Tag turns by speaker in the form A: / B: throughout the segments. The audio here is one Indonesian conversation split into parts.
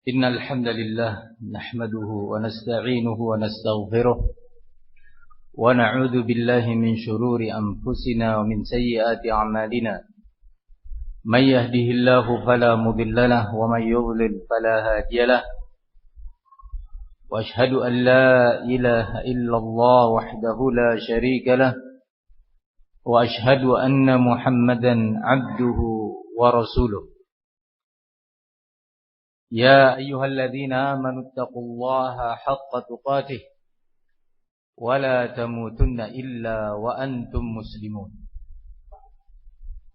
A: إن الحمد لله نحمده ونستعينه ونستغفره ونعوذ بالله من شرور أنفسنا ومن سيئات أعمالنا من يهده الله فلا مضل له ومن يضلل فلا هادي له وأشهد أن لا إله إلا الله وحده لا شريك له وأشهد أن محمدا عبده ورسوله يا أيها الذين آمنوا اتقوا الله حق تقاته ولا تموتن إلا وأنتم مسلمون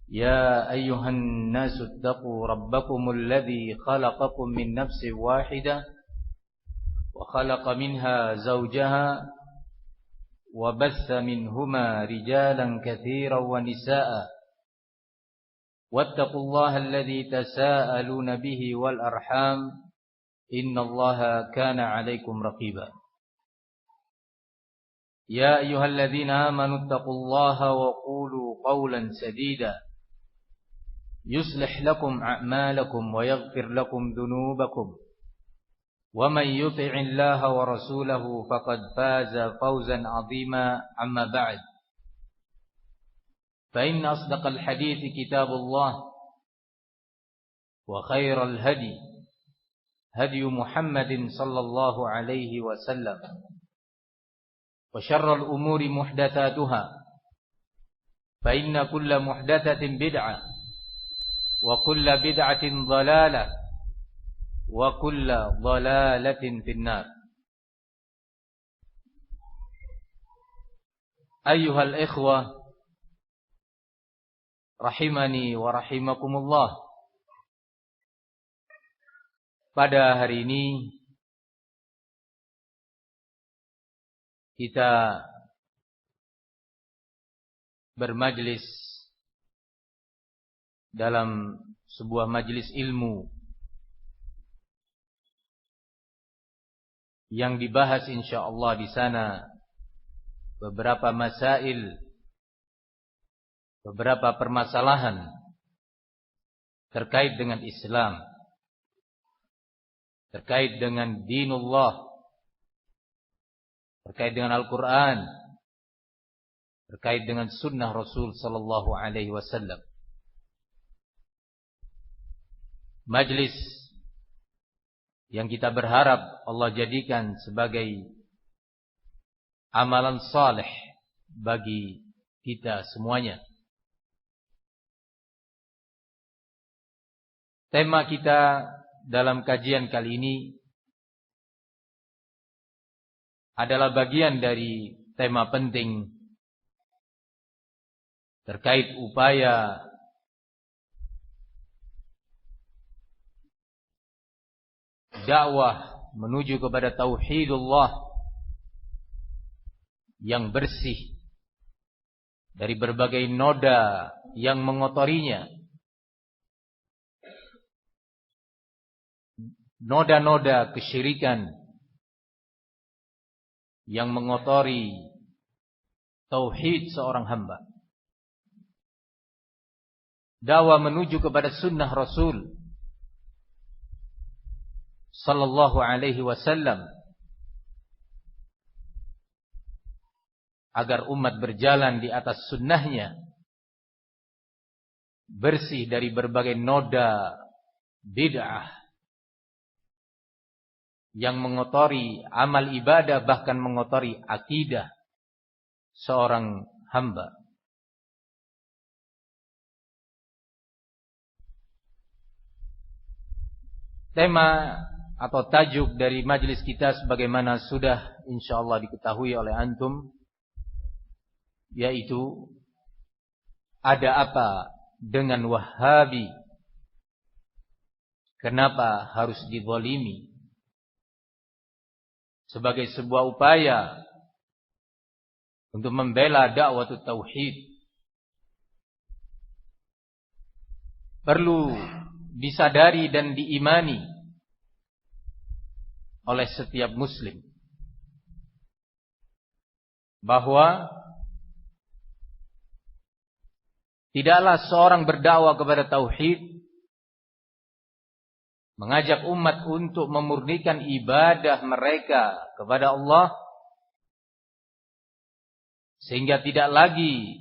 A: يا أيها الناس اتقوا ربكم الذي خلقكم من نفس واحدة وخلق منها زوجها وبث منهما رجالا كثيرا ونساء واتقوا الله الذي تساءلون به والأرحام إن الله كان عليكم رقيبا يا أيها الذين آمنوا اتقوا الله وقولوا قولا سديدا يصلح لكم أعمالكم ويغفر لكم ذنوبكم ومن يطع الله ورسوله فقد فاز فوزا عظيما أما بعد فإن أصدق الحديث كتاب الله وخير الهدي هدي محمد صلى الله عليه وسلم وشر الأمور محدثاتها فإن كل محدثة بدعة وكل بدعة ضلالة وكل ضلالة في النار أيها الإخوة rahimani wa rahimakumullah. Pada hari ini kita bermajlis dalam sebuah majlis ilmu yang dibahas insyaallah di sana beberapa masail, beberapa permasalahan terkait dengan Islam, terkait dengan dinullah, terkait dengan Al-Quran, terkait dengan sunnah Rasul sallallahu alaihi wasallam. Majlis yang kita berharap Allah jadikan sebagai amalan saleh bagi kita semuanya. Tema kita dalam kajian kali ini adalah bagian dari tema penting terkait upaya dakwah menuju kepada tauhidullah yang bersih dari berbagai noda yang mengotorinya. Noda-noda kesyirikan yang mengotori tauhid seorang hamba. Dakwah menuju kepada sunnah Rasul sallallahu alaihi wasallam agar umat berjalan di atas sunnahnya, bersih dari berbagai noda bid'ah yang mengotori amal ibadah, bahkan mengotori akidah seorang hamba. Tema atau tajuk dari majelis kita sebagaimana sudah insyaallah diketahui oleh antum, yaitu ada apa dengan Wahabi? Kenapa harus dizalimi? Sebagai sebuah upaya untuk membela dakwah tauhid, perlu disadari dan diimani oleh setiap muslim bahwa tidaklah seorang berdakwah kepada tauhid, mengajak umat untuk memurnikan ibadah mereka kepada Allah, sehingga tidak lagi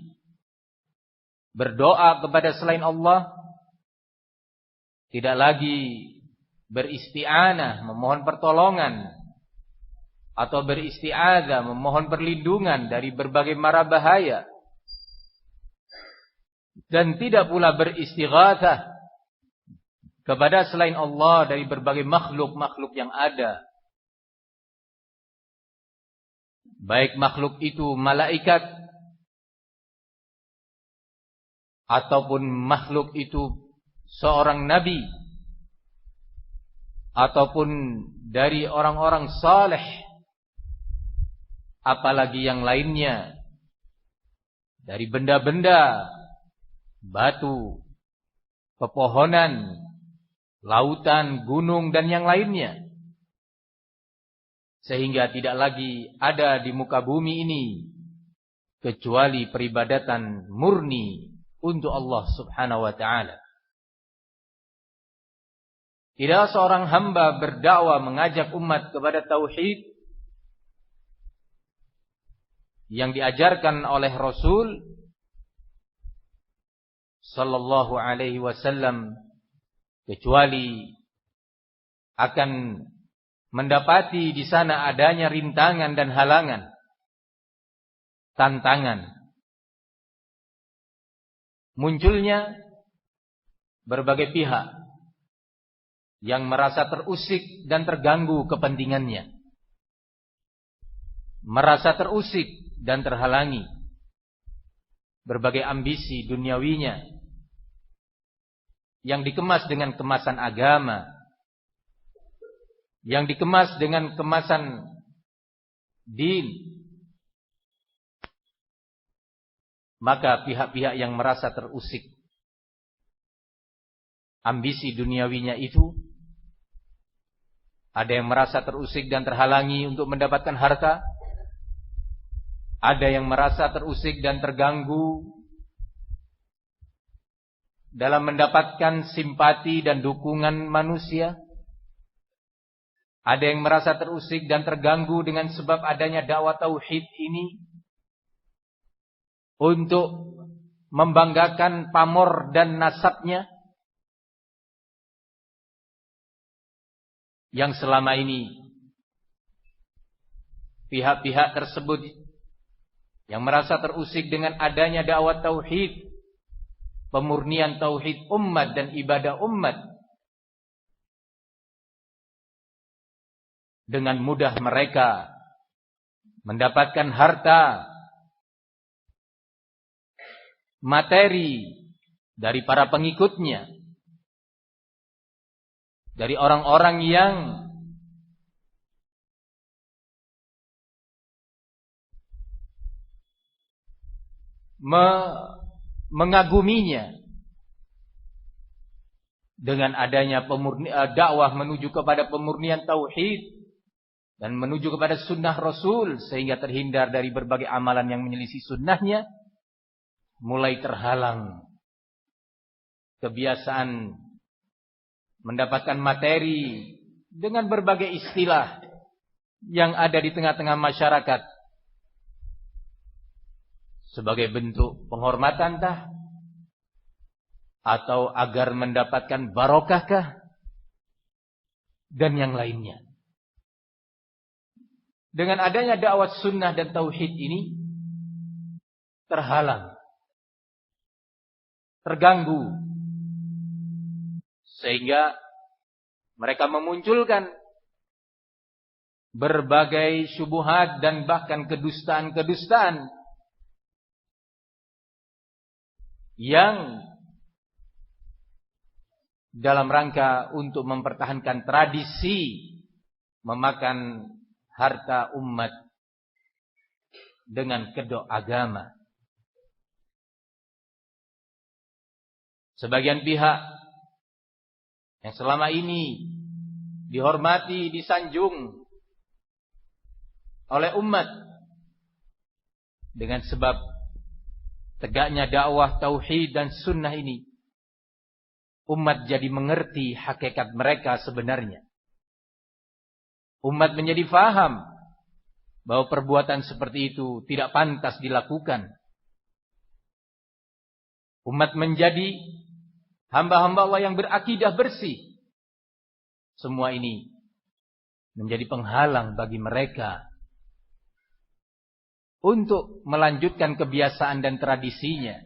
A: berdoa kepada selain Allah, tidak lagi beristi'anah, memohon pertolongan, atau beristi'adzah, memohon perlindungan dari berbagai mara bahaya, dan tidak pula beristighatsah kepada selain Allah dari berbagai makhluk-makhluk yang ada, baik makhluk itu malaikat ataupun makhluk itu seorang nabi ataupun dari orang-orang saleh, apalagi yang lainnya dari benda-benda, batu, pepohonan, lautan, gunung, dan yang lainnya. Sehingga tidak lagi ada di muka bumi ini kecuali peribadatan murni untuk Allah subhanahu wa ta'ala. Tidak seorang hamba berdakwah mengajak umat kepada tauhid yang diajarkan oleh Rasul sallallahu alaihi wasallam kecuali akan mendapati di sana adanya rintangan dan halangan, tantangan, munculnya berbagai pihak yang merasa terusik dan terganggu kepentingannya, merasa terusik dan terhalangi berbagai ambisi duniawinya yang dikemas dengan kemasan agama, yang dikemas dengan kemasan din. Maka pihak-pihak yang merasa terusik ambisi duniawinya itu, ada yang merasa terusik dan terhalangi untuk mendapatkan harta, ada yang merasa terusik dan terganggu dalam mendapatkan simpati dan dukungan manusia, ada yang merasa terusik dan terganggu dengan sebab adanya dakwah tauhid ini untuk membanggakan pamor dan nasabnya yang selama ini pihak-pihak tersebut yang merasa terusik dengan adanya dakwah tauhid, pemurnian tauhid umat dan ibadah umat, dengan mudah mereka mendapatkan harta, materi dari para pengikutnya, dari orang-orang yang mengaguminya dengan adanya dakwah menuju kepada pemurnian tauhid dan menuju kepada sunnah Rasul, sehingga terhindar dari berbagai amalan yang menyelisih sunnahnya, mulai terhalang kebiasaan mendapatkan materi dengan berbagai istilah yang ada di tengah-tengah masyarakat sebagai bentuk penghormatan atau agar mendapatkan barokahkah dan yang lainnya. Dengan adanya dakwah sunnah dan tauhid ini terhalang, terganggu, sehingga mereka memunculkan berbagai syubhat dan bahkan kedustaan-kedustaan yang dalam rangka untuk mempertahankan tradisi memakan harta umat dengan kedok agama. Sebagian pihak yang selama ini dihormati, disanjung oleh umat dengan sebab tegaknya dakwah tauhid dan sunnah ini, umat jadi mengerti hakikat mereka sebenarnya. Umat menjadi faham bahwa perbuatan seperti itu tidak pantas dilakukan. Umat menjadi hamba-hamba Allah yang berakidah bersih. Semua ini menjadi penghalang bagi mereka untuk melanjutkan kebiasaan dan tradisinya.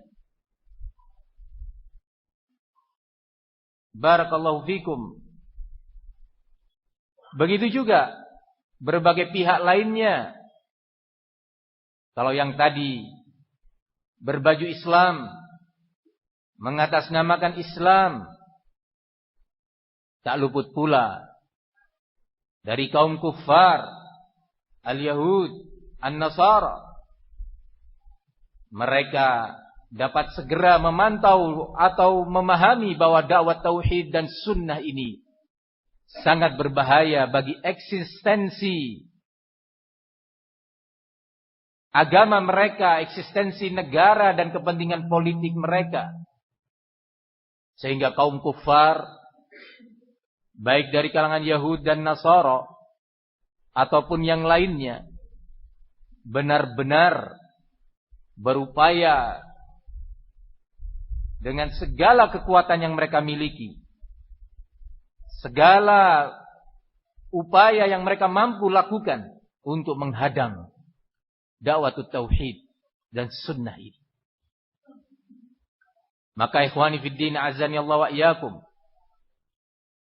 A: Barakallahu fikum. Begitu juga berbagai pihak lainnya. Kalau yang tadi berbaju Islam, mengatasnamakan Islam, tak luput pula dari kaum kuffar, al-Yahud, an-Nasara. Mereka dapat segera memantau atau memahami bahwa dakwah tauhid dan sunnah ini sangat berbahaya bagi eksistensi agama mereka, eksistensi negara dan kepentingan politik mereka. Sehingga kaum kufar, baik dari kalangan Yahud dan Nasara ataupun yang lainnya, benar-benar berupaya dengan segala kekuatan yang mereka miliki, segala upaya yang mereka mampu lakukan untuk menghadang dakwah tauhid dan sunnah ini. Maka ikhwani fiddin azani Allah wa iyyakum,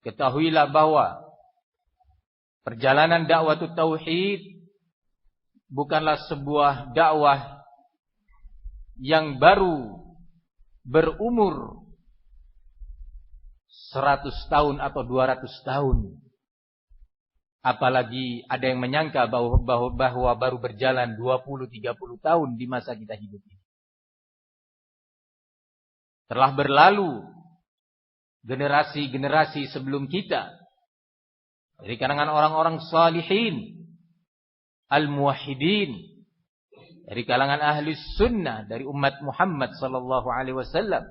A: ketahuilah bahwa perjalanan dakwah tauhid bukanlah sebuah dakwah yang baru berumur 100 tahun atau 200 tahun. Apalagi ada yang menyangka bahwa baru berjalan 20-30 tahun di masa kita hidup ini. Telah berlalu generasi-generasi sebelum kita dari kalangan orang-orang salihin, al-muwahhidin, dari kalangan ahli sunnah, dari umat Muhammad sallallahu alaihi wasallam,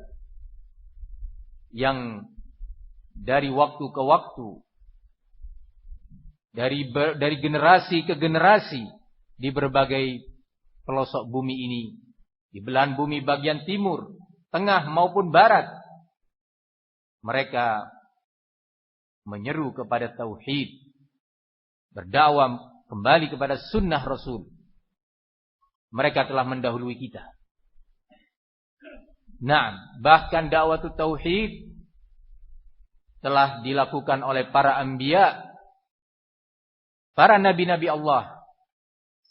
A: yang dari waktu ke waktu, dari generasi ke generasi, di berbagai pelosok bumi ini, di belahan bumi bagian timur, tengah maupun barat, mereka menyeru kepada tauhid, berdakwah kembali kepada sunnah Rasul. Mereka telah mendahului kita. Nah, bahkan dakwah tauhid telah dilakukan oleh para anbiya, para nabi-nabi Allah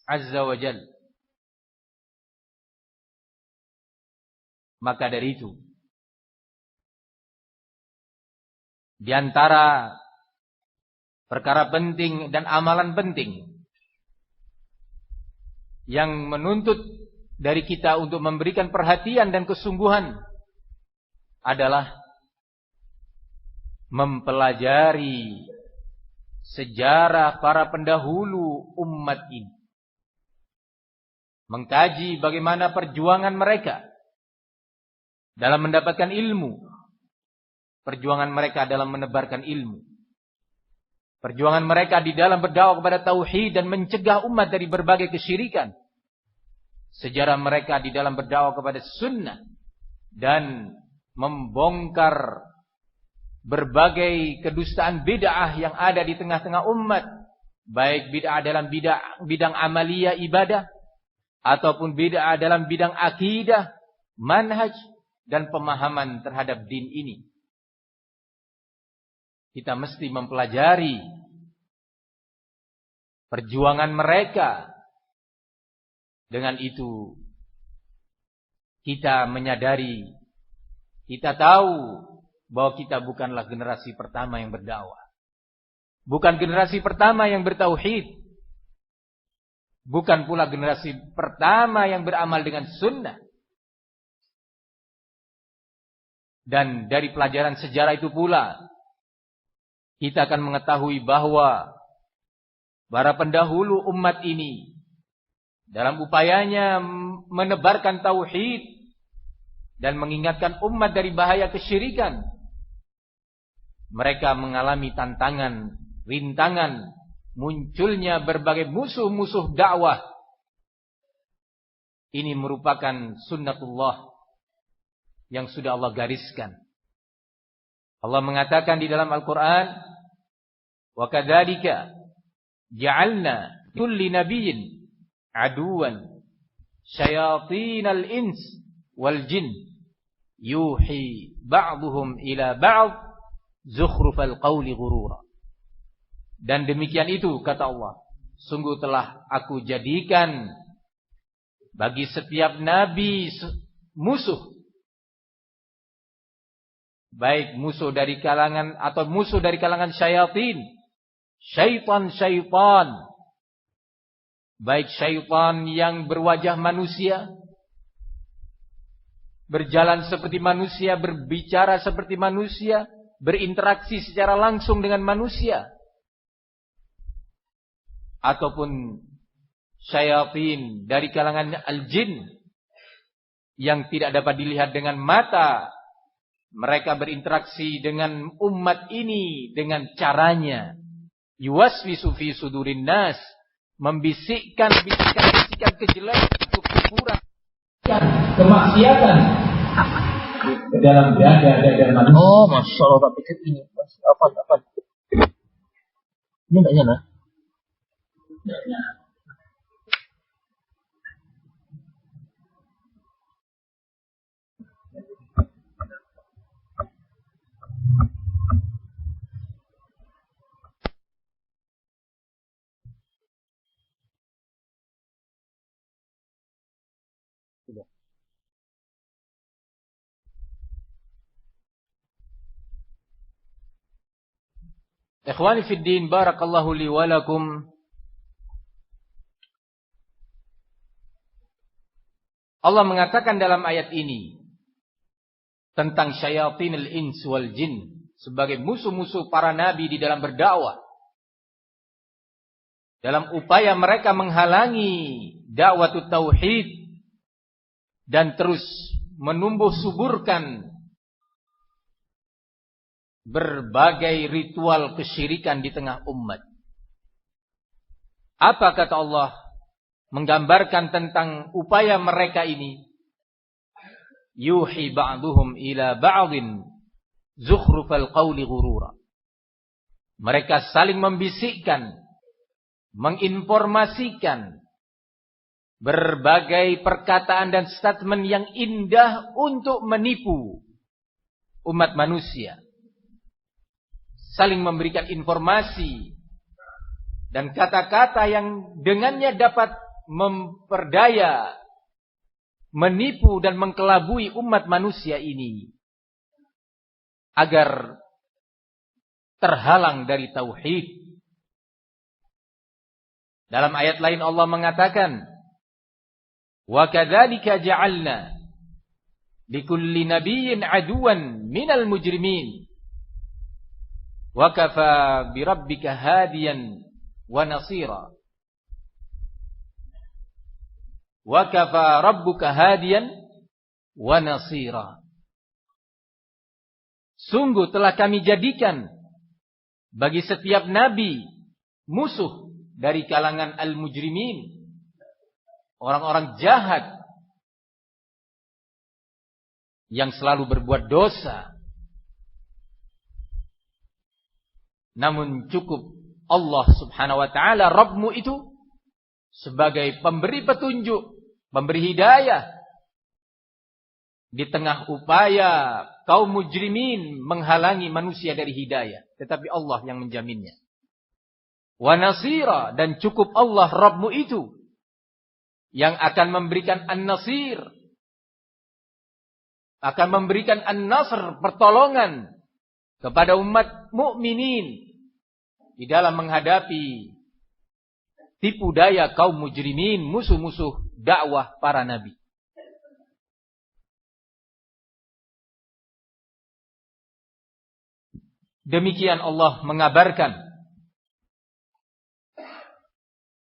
A: Azza wa Jalla. Maka dari itu, di antara perkara penting dan amalan penting yang menuntut dari kita untuk memberikan perhatian dan kesungguhan adalah mempelajari sejarah para pendahulu umat ini. Mengkaji bagaimana perjuangan mereka dalam mendapatkan ilmu, perjuangan mereka dalam menebarkan ilmu, perjuangan mereka di dalam berdakwah kepada tauhid dan mencegah umat dari berbagai kesyirikan, sejarah mereka di dalam berdakwah kepada sunnah dan membongkar berbagai kedustaan bid'ah yang ada di tengah-tengah umat, baik bid'ah dalam bidang amaliyah ibadah ataupun bid'ah dalam bidang akidah, manhaj dan pemahaman terhadap din ini. Kita mesti mempelajari perjuangan mereka. Dengan itu kita menyadari, kita tahu bahwa kita bukanlah generasi pertama yang berdakwah. Bukan generasi pertama yang bertauhid. Bukan pula generasi pertama yang beramal dengan sunnah. Dan dari pelajaran sejarah itu pula, kita akan mengetahui bahwa para pendahulu umat ini, dalam upayanya menebarkan tauhid dan mengingatkan umat dari bahaya kesyirikan, mereka mengalami tantangan, rintangan, munculnya berbagai musuh-musuh dakwah. Ini merupakan sunnatullah yang sudah Allah gariskan. Allah mengatakan di dalam Al-Quran, wa kadzalika ja'alna kulli nabiyyin aduwan syayatinal ins wal jin yuhi ba'duhum ila ba'd zukhrufal qawli ghurura. Dan demikian itu, kata Allah, sungguh telah aku jadikan bagi setiap nabi musuh, baik musuh dari kalangan atau musuh dari kalangan syaitan, syaitan, baik syaitan yang berwajah manusia, berjalan seperti manusia, berbicara seperti manusia, berinteraksi secara langsung dengan manusia, ataupun syaitan dari kalangan al-jin yang tidak dapat dilihat dengan mata. Mereka berinteraksi dengan umat ini dengan caranya yuwaswisu fi sudurin nas, membisikkan bisikan-bisikan kejelekan, kekufuran, kemaksiatan ke dalam dada manusia.
B: Oh, masya Allah, tak pikir ini apa? Ini enggak nyala.
A: Ikhwani fid din, barakallahu li wa lakum. Allah mengatakan dalam ayat ini tentang syayatinil ins wal jin sebagai musuh-musuh para nabi di dalam berdakwah, dalam upaya mereka menghalangi dakwah tauhid dan terus menumbuh suburkan berbagai ritual kesyirikan di tengah umat. Apa kata Allah menggambarkan tentang upaya mereka ini? Yuhi ba'duhum ila ba'din zukhrufal qawli ghurura. Mereka saling membisikkan, menginformasikan berbagai perkataan dan statement yang indah untuk menipu umat manusia. Saling memberikan informasi dan kata-kata yang dengannya dapat memperdaya, menipu dan mengkelabui umat manusia ini agar terhalang dari tauhid. Dalam ayat lain Allah mengatakan, wa kadzalika ja'alna likulli nabiyyin aduwan minal mujrimin wa kafa birabbika hadiyan wa nasira. Wa kafa rabbuka hadiyan wa nasira. Sungguh telah kami jadikan bagi setiap nabi musuh dari kalangan al-mujrimin, orang-orang jahat yang selalu berbuat dosa. Namun cukup Allah subhanahu wa ta'ala, Rabbmu itu, sebagai pemberi petunjuk, pemberi hidayah, di tengah upaya kaum mujrimin menghalangi manusia dari hidayah. Tetapi Allah yang menjaminnya. Wa nasira, dan cukup Allah Rabbmu itu yang akan memberikan an-nasir, akan memberikan an-nasr, pertolongan kepada umat mukminin di dalam menghadapi tipu daya kaum mujrimin, musuh-musuh dakwah para nabi. Demikian Allah mengabarkan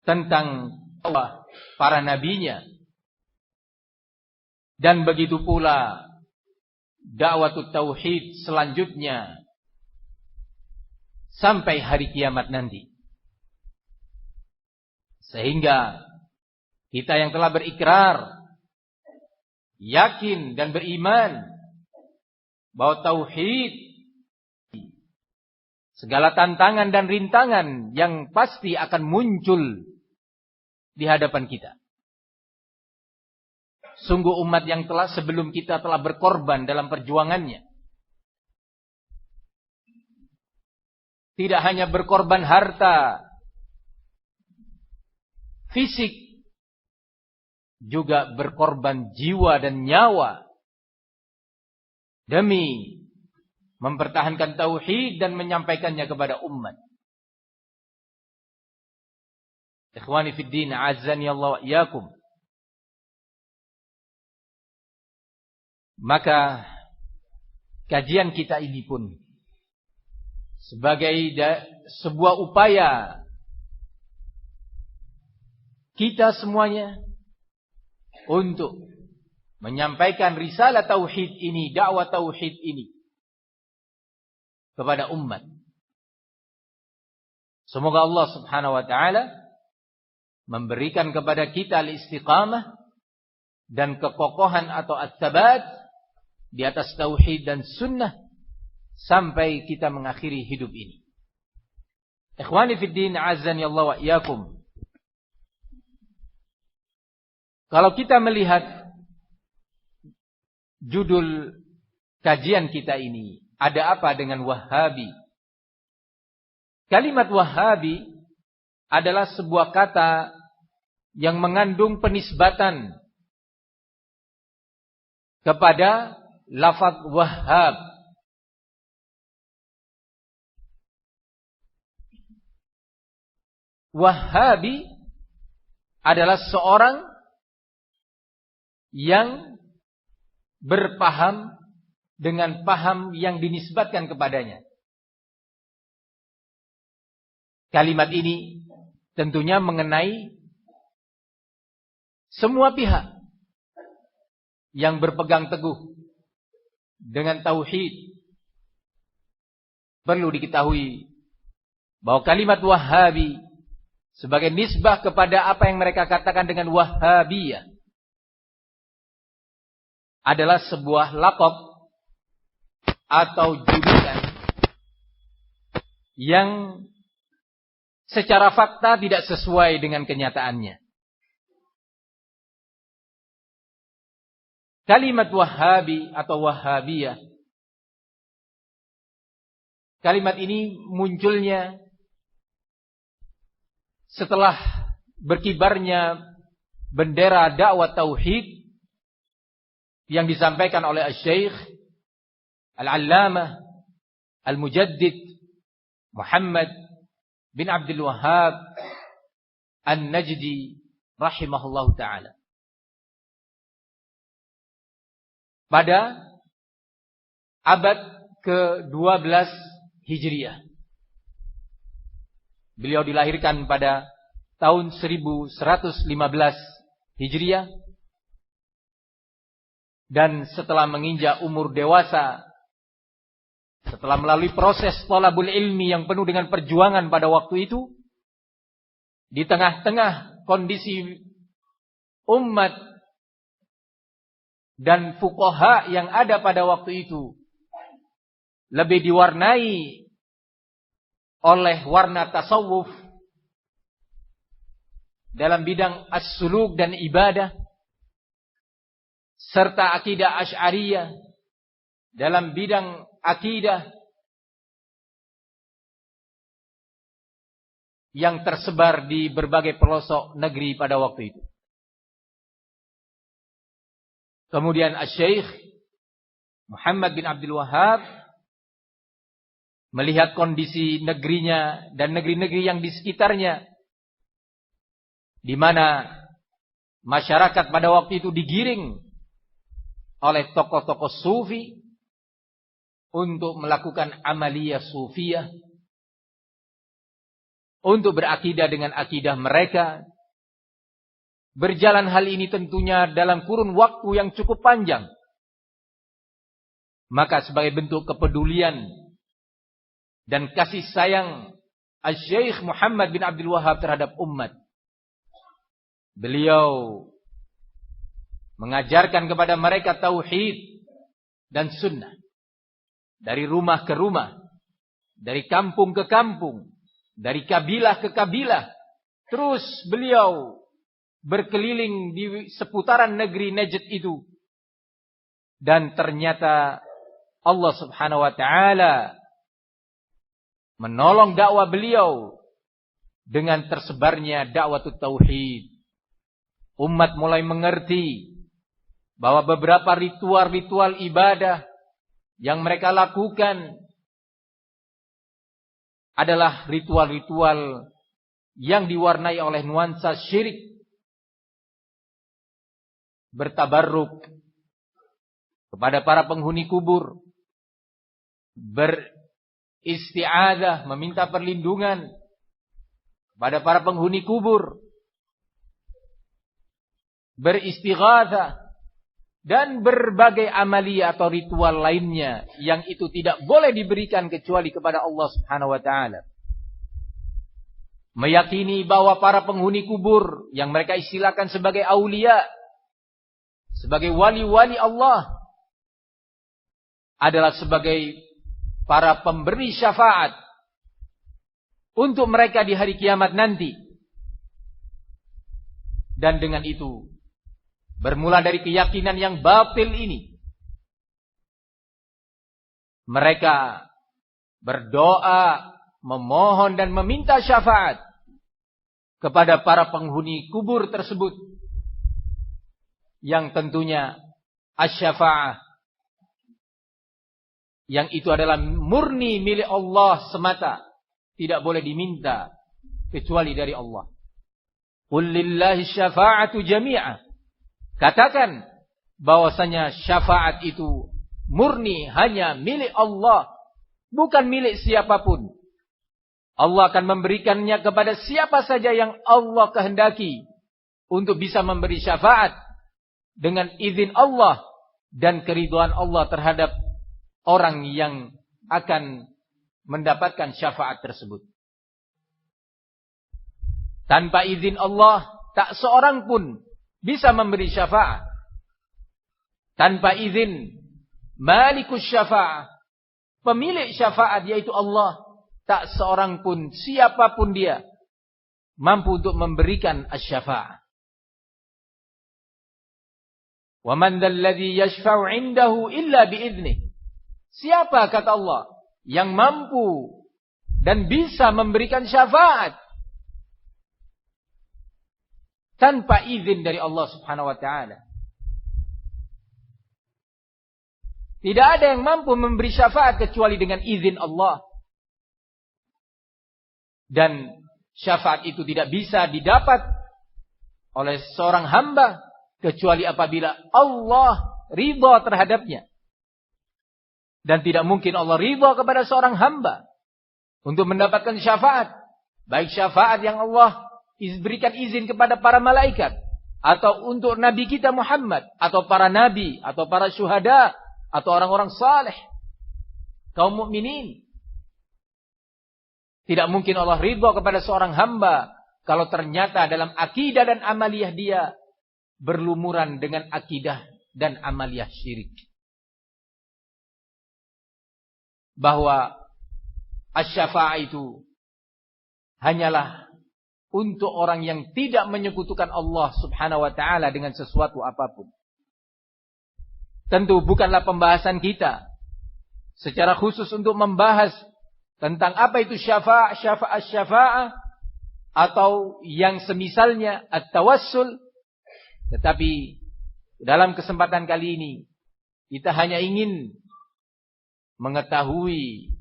A: tentang dakwah para nabinya. Dan begitu pula dakwah tauhid selanjutnya sampai hari kiamat nanti. Sehingga kita yang telah berikrar, yakin dan beriman bahwa tauhid, segala tantangan dan rintangan yang pasti akan muncul di hadapan kita. Sungguh umat yang telah sebelum kita telah berkorban dalam perjuangannya. Tidak hanya berkorban harta, fisik, juga berkorban jiwa dan nyawa demi mempertahankan tauhid dan menyampaikannya kepada umat. Ikhwani fid din, azzani Allah wa iyyakum. Maka kajian kita ini pun sebagai sebuah upaya kita semuanya untuk menyampaikan risalah tauhid ini, dakwah tauhid ini kepada umat. Semoga Allah Subhanahu wa taala memberikan kepada kita al-istiqamah dan kekokohan atau at-tabat di atas tauhid dan sunnah sampai kita mengakhiri hidup ini. Ikhwani fid din, azzani Allah wa iyyakum. Kalau kita melihat judul kajian kita ini, ada apa dengan Wahabi? Kalimat Wahabi adalah sebuah kata yang mengandung penisbatan kepada lafaz Wahhab. Wahabi adalah seorang yang berpaham dengan paham yang dinisbatkan kepadanya. Kalimat ini tentunya mengenai semua pihak yang berpegang teguh dengan tauhid. Perlu diketahui bahwa kalimat Wahabi sebagai nisbah kepada apa yang mereka katakan dengan Wahhabiyah adalah sebuah laqab atau julukan yang secara fakta tidak sesuai dengan kenyataannya. Kalimat Wahabi atau Wahhabiyah, kalimat ini munculnya setelah berkibarnya bendera dakwah tauhid yang disampaikan oleh Asy-Syaikh Al-Allamah Al-Mujaddid Muhammad bin Abdul Wahhab An-Najdi rahimahullahu ta'ala. Pada abad ke-12 Hijriah. Beliau dilahirkan pada tahun 1115 Hijriah. Dan setelah menginjak umur dewasa, setelah melalui proses thalabul ilmi yang penuh dengan perjuangan pada waktu itu, di tengah-tengah kondisi umat dan fuqaha yang ada pada waktu itu lebih diwarnai oleh warna tasawuf dalam bidang as-suluk dan ibadah, serta akidah Asy'ariyah dalam bidang akidah yang tersebar di berbagai pelosok negeri pada waktu itu. Kemudian Asy-Syaikh Muhammad bin Abdul Wahhab melihat kondisi negerinya dan negeri-negeri yang di sekitarnya, di mana masyarakat pada waktu itu digiring oleh tokoh-tokoh sufi untuk melakukan amaliyah sufiyah, untuk berakidah dengan akidah mereka. Berjalan hal ini tentunya dalam kurun waktu yang cukup panjang. Maka sebagai bentuk kepedulian dan kasih sayang Asy-Syaikh Muhammad bin Abdul Wahhab terhadap umat, beliau mengajarkan kepada mereka tauhid dan sunnah. Dari rumah ke rumah, dari kampung ke kampung, dari kabilah ke kabilah. Terus beliau berkeliling di seputaran negeri Najd itu. Dan ternyata Allah Subhanahu wa taala menolong dakwah beliau dengan tersebarnya dakwah tauhid. Umat mulai mengerti bahwa beberapa ritual-ritual ibadah yang mereka lakukan adalah ritual-ritual yang diwarnai oleh nuansa syirik. Bertabarruk kepada para penghuni kubur, beristi'adzah, meminta perlindungan kepada para penghuni kubur, beristighatsah, dan berbagai amaliyah atau ritual lainnya yang itu tidak boleh diberikan kecuali kepada Allah Subhanahu wa taala. Meyakini bahwa para penghuni kubur yang mereka istilahkan sebagai aulia, sebagai wali-wali Allah, adalah sebagai para pemberi syafaat untuk mereka di hari kiamat nanti. Dan dengan itu, bermula dari keyakinan yang batil ini, mereka berdoa, memohon dan meminta syafaat kepada para penghuni kubur tersebut, yang tentunya asy-syafa'ah, yang itu adalah murni milik Allah semata, tidak boleh diminta kecuali dari Allah. Qul lillahi syafa'atu jami'a. Katakan bahwasanya syafaat itu murni hanya milik Allah, bukan milik siapapun. Allah akan memberikannya kepada siapa saja yang Allah kehendaki untuk bisa memberi syafaat dengan izin Allah dan keridhaan Allah terhadap orang yang akan mendapatkan syafaat tersebut. Tanpa izin Allah, tak seorang pun bisa memberi syafaat. Tanpa izin Malikus Syafa'ah, pemilik syafaat yaitu Allah, tak seorang pun, siapapun dia, mampu untuk memberikan asy-syafa'ah. Wa man dzalladzi yashfa'u 'indahu illa bi'idznih. Siapa, kata Allah, yang mampu dan bisa memberikan syafaat tanpa izin dari Allah Subhanahu wa taala? Tidak ada yang mampu memberi syafaat kecuali dengan izin Allah. Dan syafaat itu tidak bisa didapat oleh seorang hamba kecuali apabila Allah ridha terhadapnya. Dan tidak mungkin Allah ridha kepada seorang hamba untuk mendapatkan syafaat. Baik syafaat yang Allah berikan izin kepada para malaikat, atau untuk Nabi kita Muhammad, atau para nabi, atau para syuhada, atau orang-orang saleh, kaum mukminin. Tidak mungkin Allah ridha kepada seorang hamba kalau ternyata dalam akidah dan amaliyah dia berlumuran dengan akidah dan amaliyah syirik. Bahwa asy-syafa'ah itu hanyalah untuk orang yang tidak menyekutukan Allah Subhanahu wa taala dengan sesuatu apapun. Tentu bukanlah pembahasan kita secara khusus untuk membahas tentang apa itu syafa'ah atau yang semisalnya at-tawassul. Tetapi dalam kesempatan kali ini kita hanya ingin mengetahui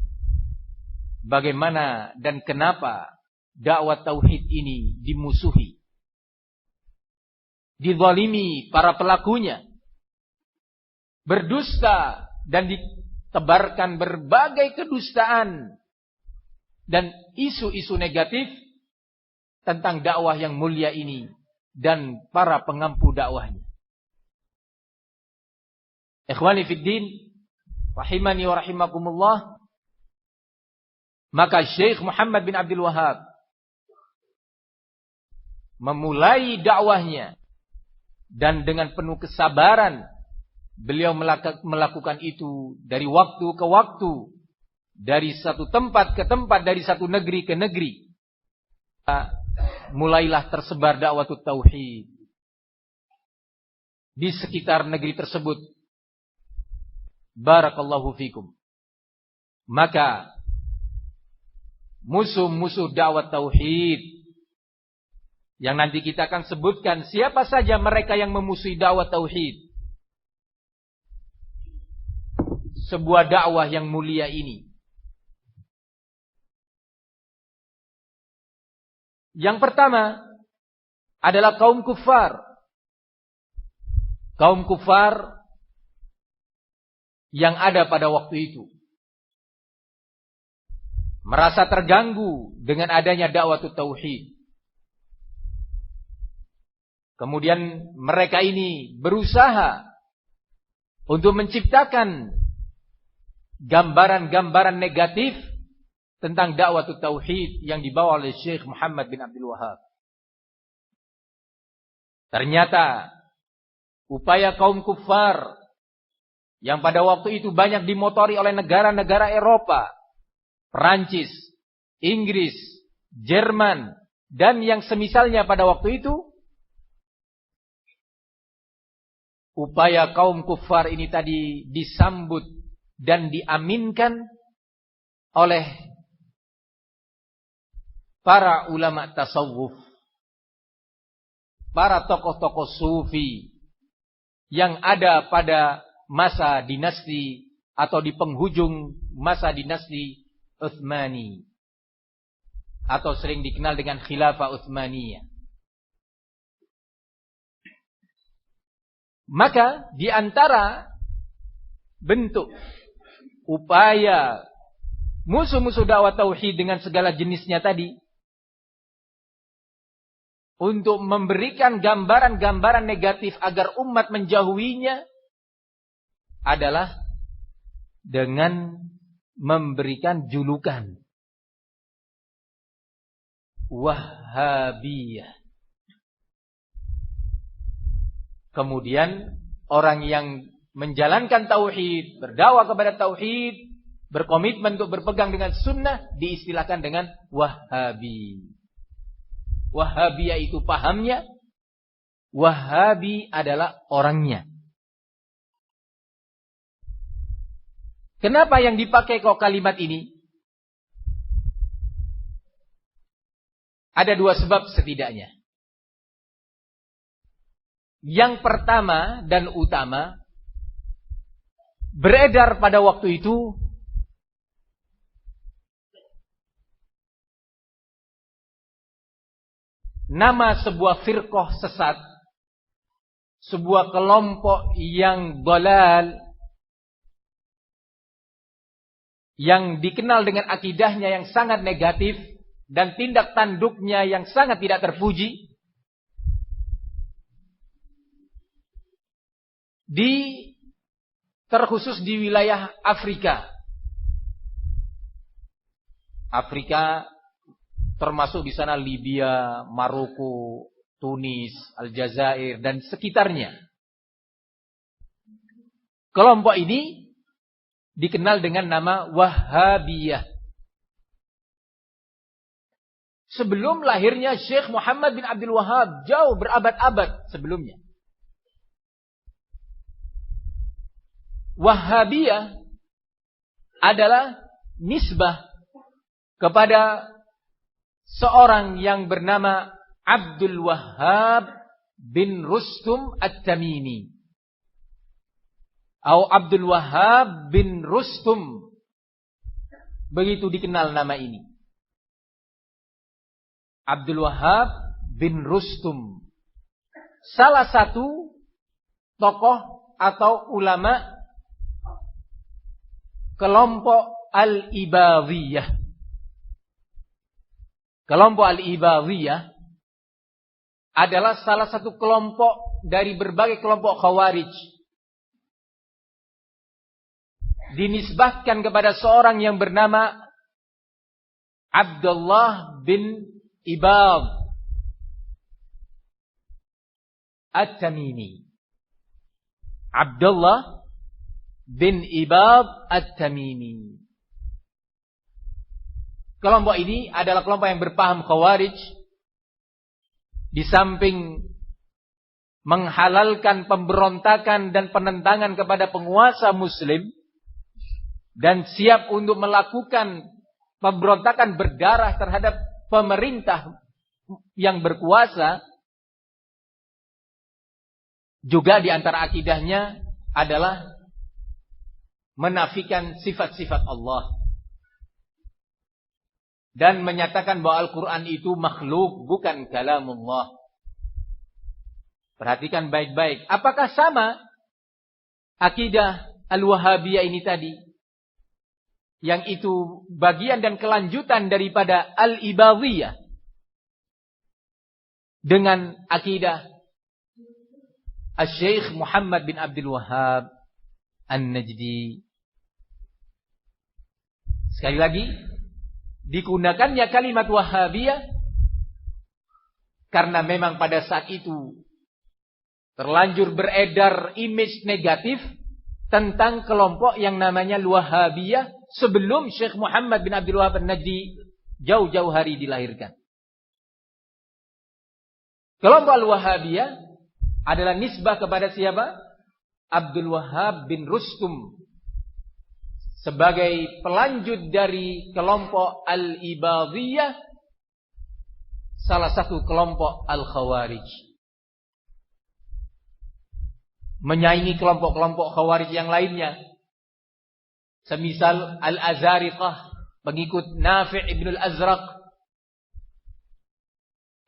A: bagaimana dan kenapa dakwah tauhid ini dimusuhi, dizalimi para pelakunya, berdusta dan ditebarkan berbagai kedustaan dan isu-isu negatif tentang dakwah yang mulia ini dan para pengampu dakwahnya. Ikhwani fid din, rahimani wa rahimakumullah. Maka Syekh Muhammad bin Abdul Wahhab memulai dakwahnya dan dengan penuh kesabaran beliau melakukan itu dari waktu ke waktu, dari satu tempat ke tempat, dari satu negeri ke negeri. Mulailah tersebar dakwah tauhid di sekitar negeri tersebut. Barakallahu fikum. Maka musuh-musuh dakwah tauhid yang nanti kita akan sebutkan siapa saja mereka yang memusuhi dakwah tauhid, sebuah dakwah yang mulia ini. Yang pertama adalah kaum kufar. Kaum kufar yang ada pada waktu itu merasa terganggu dengan adanya dakwah tauhid. Kemudian mereka ini berusaha untuk menciptakan gambaran-gambaran negatif tentang dakwah tauhid yang dibawa oleh Syekh Muhammad bin Abdul Wahhab. Ternyata upaya kaum kufar yang pada waktu itu banyak dimotori oleh negara-negara Eropa, Perancis, Inggris, Jerman, dan yang semisalnya pada waktu itu, upaya kaum kufar ini tadi disambut dan diaminkan oleh para ulama tasawuf, para tokoh-tokoh sufi yang ada pada masa dinasti atau di penghujung masa dinasti Utsmani atau sering dikenal dengan Khilafah Utsmaniyah. Maka di antara bentuk upaya musuh-musuh dakwah tauhid dengan segala jenisnya tadi untuk memberikan gambaran-gambaran negatif agar umat menjauhinya adalah dengan memberikan julukan Wahhabiyah. Kemudian orang yang menjalankan tauhid, berdakwah kepada tauhid, berkomitmen untuk berpegang dengan sunnah diistilahkan dengan Wahhabi. Wahhabiyah itu pahamnya, Wahhabi adalah orangnya. Kenapa yang dipakai kok kalimat ini? Ada dua sebab setidaknya. Yang pertama dan utama, beredar pada waktu itu nama sebuah firqah sesat, sebuah kelompok yang dhalal, yang dikenal dengan akidahnya yang sangat negatif dan tindak tanduknya yang sangat tidak terpuji, terkhusus di wilayah Afrika. Afrika termasuk di sana Libya, Maroko, Tunis, Aljazair dan sekitarnya. Kelompok ini dikenal dengan nama Wahhabiyah. Sebelum lahirnya Syekh Muhammad bin Abdul Wahhab, jauh berabad-abad sebelumnya. Wahhabiyah adalah nisbah kepada seorang yang bernama Abdul Wahhab bin Rustum At-Tamimi. Atau Abdul Wahhab bin Rustum begitu dikenal nama ini. Abdul Wahhab bin Rustum, salah satu tokoh atau ulama kelompok Al-Ibadhiyah. Kelompok Al-Ibadhiyah adalah salah satu kelompok dari berbagai kelompok Khawarij. Dinisbahkan kepada seorang yang bernama Abdullah bin Ibad At-Tamimi. Abdullah bin Ibad At-Tamimi. Kelompok ini adalah kelompok yang berpaham Khawarij. Di samping menghalalkan pemberontakan dan penentangan kepada penguasa muslim, dan siap untuk melakukan pemberontakan berdarah terhadap pemerintah yang berkuasa, juga di antara akidahnya adalah menafikan sifat-sifat Allah dan menyatakan bahwa Al-Quran itu makhluk, bukan kalamullah. Perhatikan baik-baik. Apakah sama akidah Al-Wahabiyah ini tadi? Yang itu bagian dan kelanjutan daripada Al-Ibadhiyah dengan akidah Al-Syeikh Muhammad bin Abdul Wahhab An-Najdi. Sekali lagi, digunakannya kalimat Wahabiyah karena memang pada saat itu terlanjur beredar image negatif tentang kelompok yang namanya Wahabiyah sebelum Syekh Muhammad bin Abdul Wahhab An-Najdi jauh-jauh hari dilahirkan. Kelompok Al-Wahabiyah adalah nisbah kepada siapa? Abdul Wahhab bin Rustum, sebagai pelanjut dari kelompok Al-Ibadhiyah, salah satu kelompok Al-Khawarij. Menyaingi kelompok-kelompok Khawarij yang lainnya. Semisal Al-Azariqah, pengikut Nafi' ibn Al-Azraq.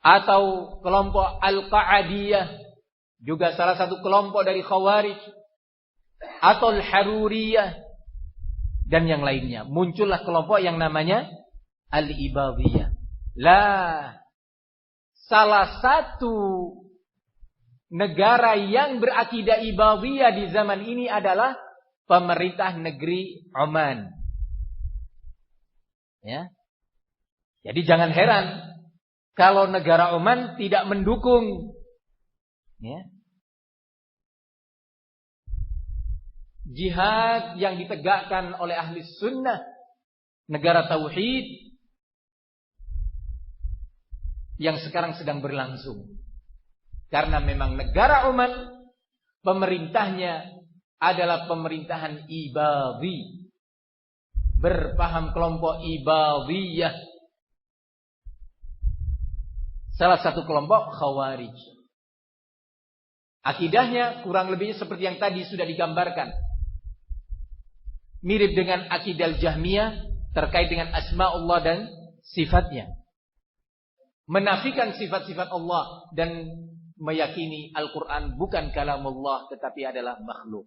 A: Atau kelompok Al-Qa'adiyah, juga salah satu kelompok dari Khawarij. Atau Al-Haruriyah, dan yang lainnya. Muncullah kelompok yang namanya Al-Ibadhiyah. Lah, salah satu negara yang berakidah Ibadhiyah di zaman ini adalah pemerintah negeri Oman. Ya. Jadi jangan heran kalau negara Oman tidak mendukung, ya, jihad yang ditegakkan oleh ahli sunnah, negara tauhid yang sekarang sedang berlangsung. Karena memang negara Oman, pemerintahnya adalah pemerintahan Ibadhi, berpaham kelompok Ibadhiyah, salah satu kelompok Khawarij. Akidahnya kurang lebihnya seperti yang tadi sudah digambarkan. Mirip dengan akidah Jahmiyah terkait dengan asma'ullah dan sifatnya. Menafikan sifat-sifat Allah dan meyakini Al-Quran bukan kalamullah tetapi adalah makhluk.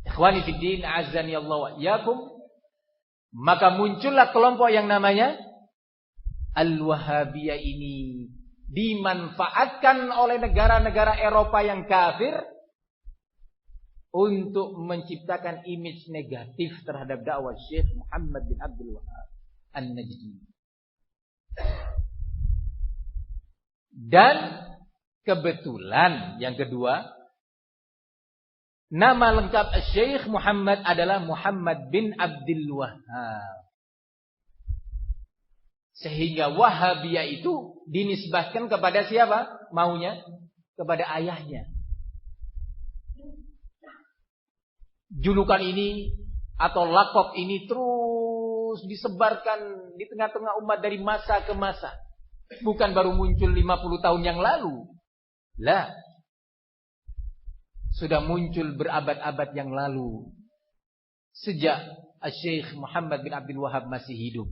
A: Ikhwani fiddin, a'azzani Allah wa iyyakum. Maka muncullah kelompok yang namanya Al-Wahabiyah ini, dimanfaatkan oleh negara-negara Eropa yang kafir untuk menciptakan image negatif terhadap dakwah Syekh Muhammad bin Abdul Wahhab An-Najdi. Dan kebetulan yang kedua, nama lengkap Syekh Muhammad adalah Muhammad bin Abdul Wahhab. Sehingga Wahabiyah itu dinisbahkan kepada siapa? Maunya kepada ayahnya. Julukan ini atau lakop ini terus disebarkan di tengah-tengah umat dari masa ke masa. Bukan baru muncul 50 tahun yang lalu. Lah. Sudah muncul berabad-abad yang lalu. Sejak Syekh Muhammad bin Abdul Wahhab masih hidup.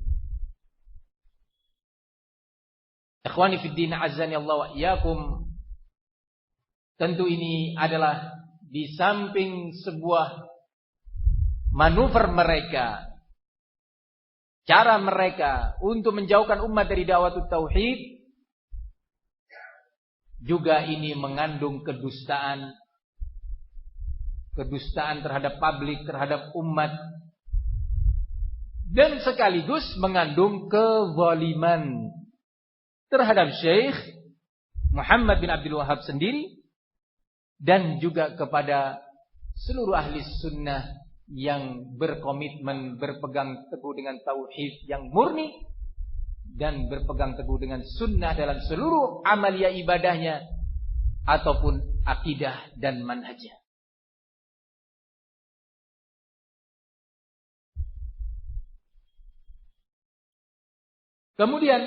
A: Ikhwani fid din, azani Allah wa iyyakum. Tentu ini adalah di samping sebuah manuver mereka, cara mereka untuk menjauhkan umat dari dakwah tauhid, juga ini mengandung kedustaan terhadap publik, terhadap umat, dan sekaligus mengandung kezaliman terhadap Syekh Muhammad bin Abdul Wahhab sendiri, dan juga kepada seluruh ahli sunnah yang berkomitmen berpegang teguh dengan tauhid yang murni dan berpegang teguh dengan sunnah dalam seluruh amalia ibadahnya ataupun akidah dan manhajnya. Kemudian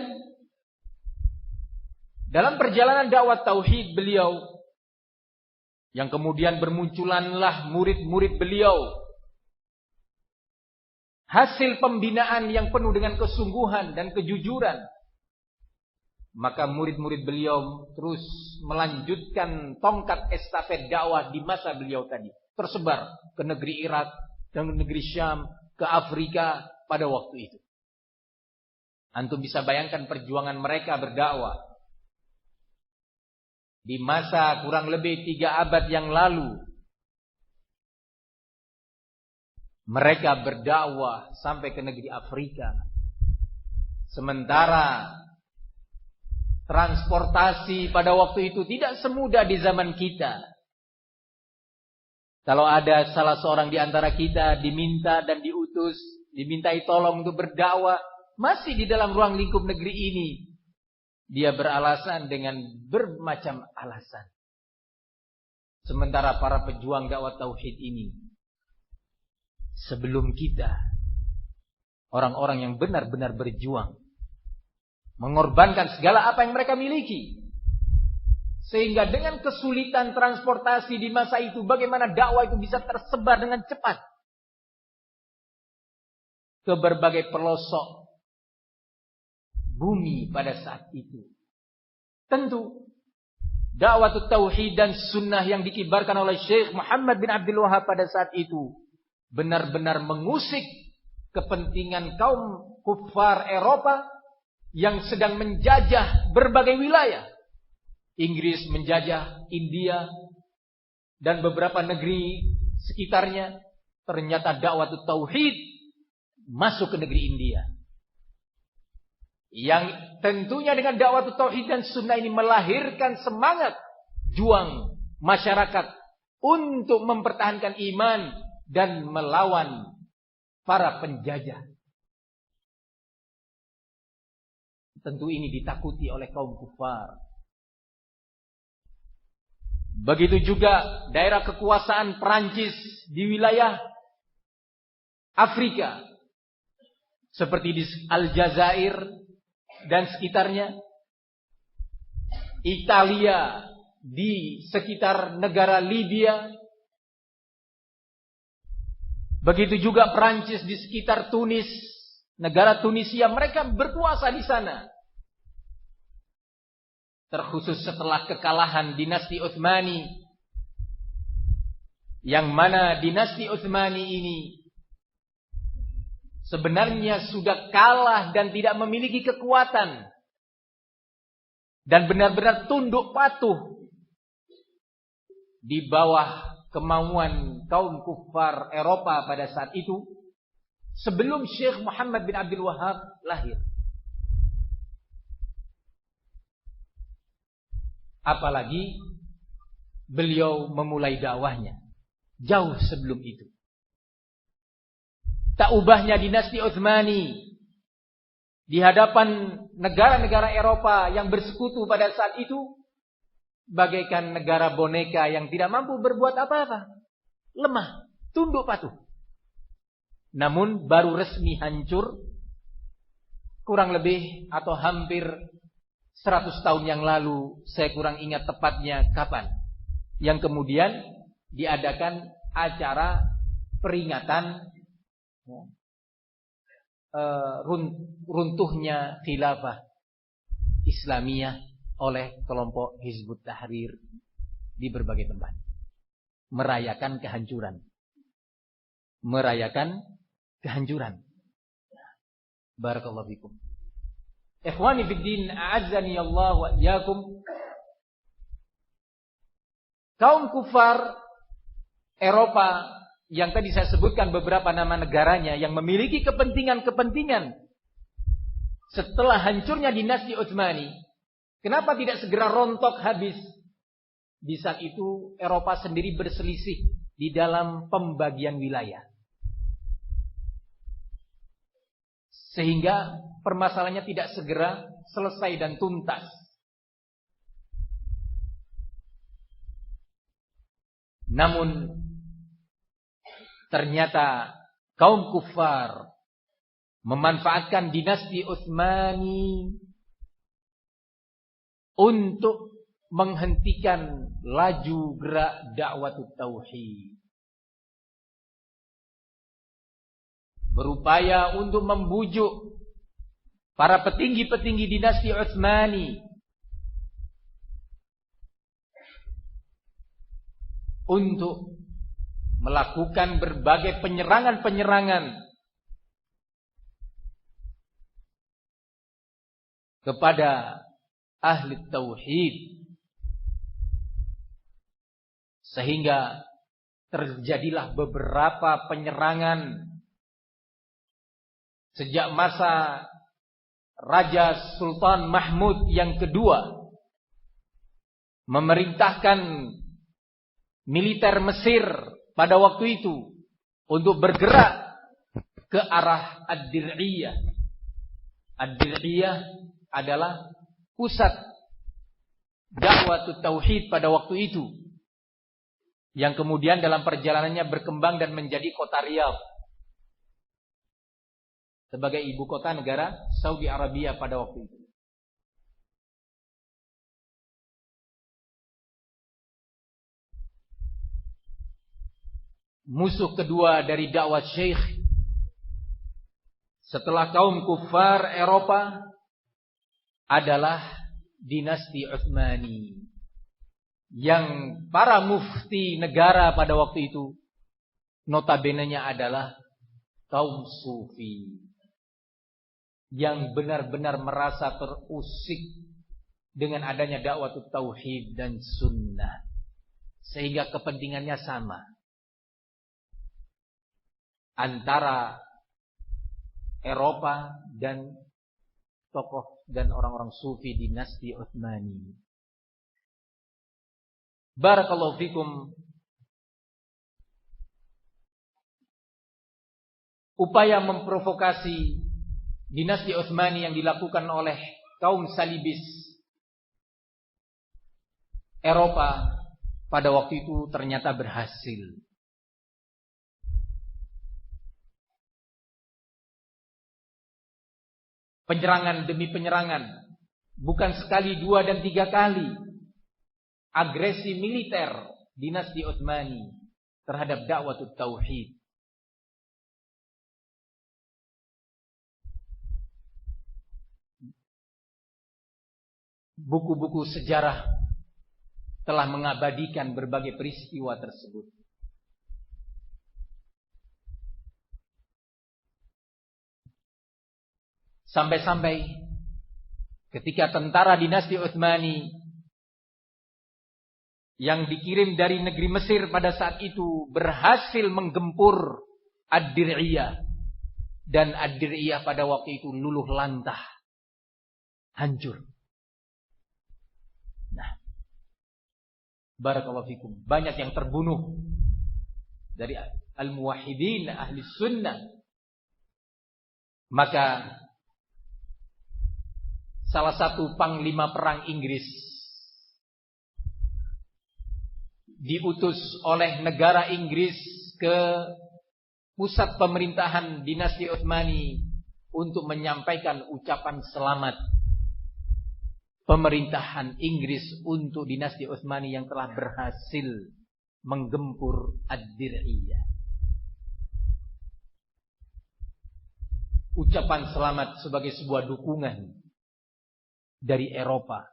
A: dalam perjalanan dakwah tauhid beliau, yang kemudian bermunculanlah murid-murid beliau, hasil pembinaan yang penuh dengan kesungguhan dan kejujuran, maka murid-murid beliau terus melanjutkan tongkat estafet dakwah di masa beliau tadi, tersebar ke negeri Irak dan negeri Syam, ke Afrika pada waktu itu. Antum bisa bayangkan perjuangan mereka berdakwah di masa kurang lebih 3 abad yang lalu. Mereka berdakwah sampai ke negeri Afrika. Sementara transportasi pada waktu itu tidak semudah di zaman kita. Kalau ada salah seorang di antara kita diminta dan diutus, dimintai tolong untuk berdakwah, masih di dalam ruang lingkup negeri ini, dia beralasan dengan bermacam alasan. Sementara para pejuang dakwah tauhid ini, sebelum kita, orang-orang yang benar-benar berjuang, mengorbankan segala apa yang mereka miliki, sehingga dengan kesulitan transportasi di masa itu, bagaimana dakwah itu bisa tersebar dengan cepat ke berbagai pelosok bumi pada saat itu. Tentu dakwah tauhid dan sunnah yang dikibarkan oleh Syekh Muhammad bin Abdul Wahhab pada saat itu benar-benar mengusik kepentingan kaum kufar Eropa yang sedang menjajah berbagai wilayah. Inggris menjajah India dan beberapa negeri sekitarnya. Ternyata dakwah tauhid masuk ke negeri India, yang tentunya dengan dakwah tauhid dan sunnah ini melahirkan semangat juang masyarakat untuk mempertahankan iman dan melawan para penjajah. Tentu ini ditakuti oleh kaum kufar. Begitu juga daerah kekuasaan Perancis di wilayah Afrika, seperti di Aljazair dan sekitarnya, Italia di sekitar negara Libya, begitu juga Perancis di sekitar Tunis, negara Tunisia, mereka berkuasa di sana. Terkhusus setelah kekalahan dinasti Utsmani, yang mana dinasti Utsmani ini sebenarnya sudah kalah dan tidak memiliki kekuatan dan benar-benar tunduk patuh di bawah kemauan kaum kufar Eropa pada saat itu, sebelum Syekh Muhammad bin Abdul Wahhab lahir. Apalagi beliau memulai dakwahnya jauh sebelum itu. Tak ubahnya dinasti Utsmani di hadapan negara-negara Eropa yang bersekutu pada saat itu bagaikan negara boneka yang tidak mampu berbuat apa-apa, lemah, tunduk patuh. Namun baru resmi hancur kurang lebih atau hampir 100 tahun yang lalu, saya kurang ingat tepatnya kapan, yang kemudian diadakan acara peringatan runtuhnya khilafah Islamiyah oleh kelompok Hizbut Tahrir di berbagai tempat, merayakan kehancuran. Barakallahu fikum. Ikhwani fid din, a'azzani Allah wa iyyakum. Kaum kufar Eropa yang tadi saya sebutkan beberapa nama negaranya yang memiliki kepentingan-kepentingan setelah hancurnya dinasti Utsmani, kenapa tidak segera rontok habis? Di saat itu Eropa sendiri berselisih di dalam pembagian wilayah, sehingga permasalahannya tidak segera selesai dan tuntas. Namun ternyata kaum kufar memanfaatkan dinasti Utsmani untuk menghentikan laju gerak dakwah tauhid. Berupaya untuk membujuk para petinggi-petinggi dinasti Utsmani untuk melakukan berbagai penyerangan-penyerangan kepada ahli tauhid, sehingga terjadilah beberapa penyerangan sejak masa Raja Sultan Mahmud yang kedua memerintahkan militer Mesir pada waktu itu untuk bergerak ke arah Ad-Dir'iyah. Ad-Dir'iyah adalah pusat dakwah tauhid pada waktu itu, yang kemudian dalam perjalanannya berkembang dan menjadi kota Riyadh sebagai ibu kota negara Saudi Arabia pada waktu itu. Musuh kedua dari dakwah Syekh setelah kaum kufar Eropa adalah dinasti Utsmani, yang para mufti negara pada waktu itu notabene-nya adalah kaum sufi yang benar-benar merasa terusik dengan adanya dakwah tauhid dan sunnah, sehingga kepentingannya sama antara Eropa dan tokoh dan orang-orang sufi dinasti Utsmani. Barakallahu fikum. Upaya memprovokasi dinasti Utsmani yang dilakukan oleh kaum salibis Eropa pada waktu itu ternyata berhasil. Penyerangan demi penyerangan, bukan sekali, dua dan tiga kali, agresi militer dinasti Utsmani terhadap dakwah tauhid. Buku-buku sejarah telah mengabadikan berbagai peristiwa tersebut. Sampai-sampai ketika tentara dinasti Utsmani yang dikirim dari negeri Mesir pada saat itu berhasil menggempur Ad-Dir'iyah, dan Ad-Dir'iyah pada waktu itu luluh lantah, hancur. Nah, barakallahu fikum, banyak yang terbunuh dari al-muwahhidin, ahli sunnah. Maka salah satu panglima perang Inggris diutus oleh negara Inggris ke pusat pemerintahan dinasti Utsmani untuk menyampaikan ucapan selamat pemerintahan Inggris untuk dinasti Utsmani yang telah berhasil menggempur Ad-Dir'iyah. ucapan selamat sebagai sebuah dukungan dari Eropa.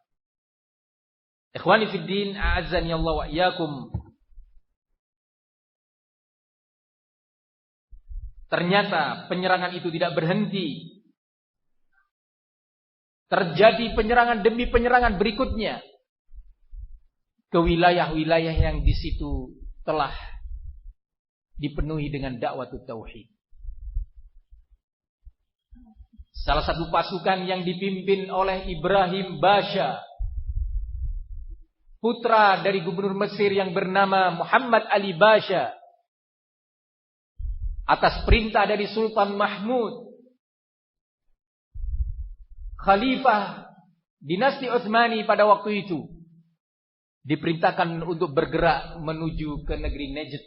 A: Ikhwani fid din, a'azzani Allah wa iyyakum. Ternyata penyerangan itu tidak berhenti. Terjadi penyerangan demi penyerangan berikutnya ke wilayah-wilayah yang di situ telah dipenuhi dengan dakwah tauhid. Salah satu pasukan yang dipimpin oleh Ibrahim Basha, putra dari gubernur Mesir yang bernama Muhammad Ali Basha, atas perintah dari Sultan Mahmud, khalifah dinasti Utsmani pada waktu itu, diperintahkan untuk bergerak menuju ke negeri Najd.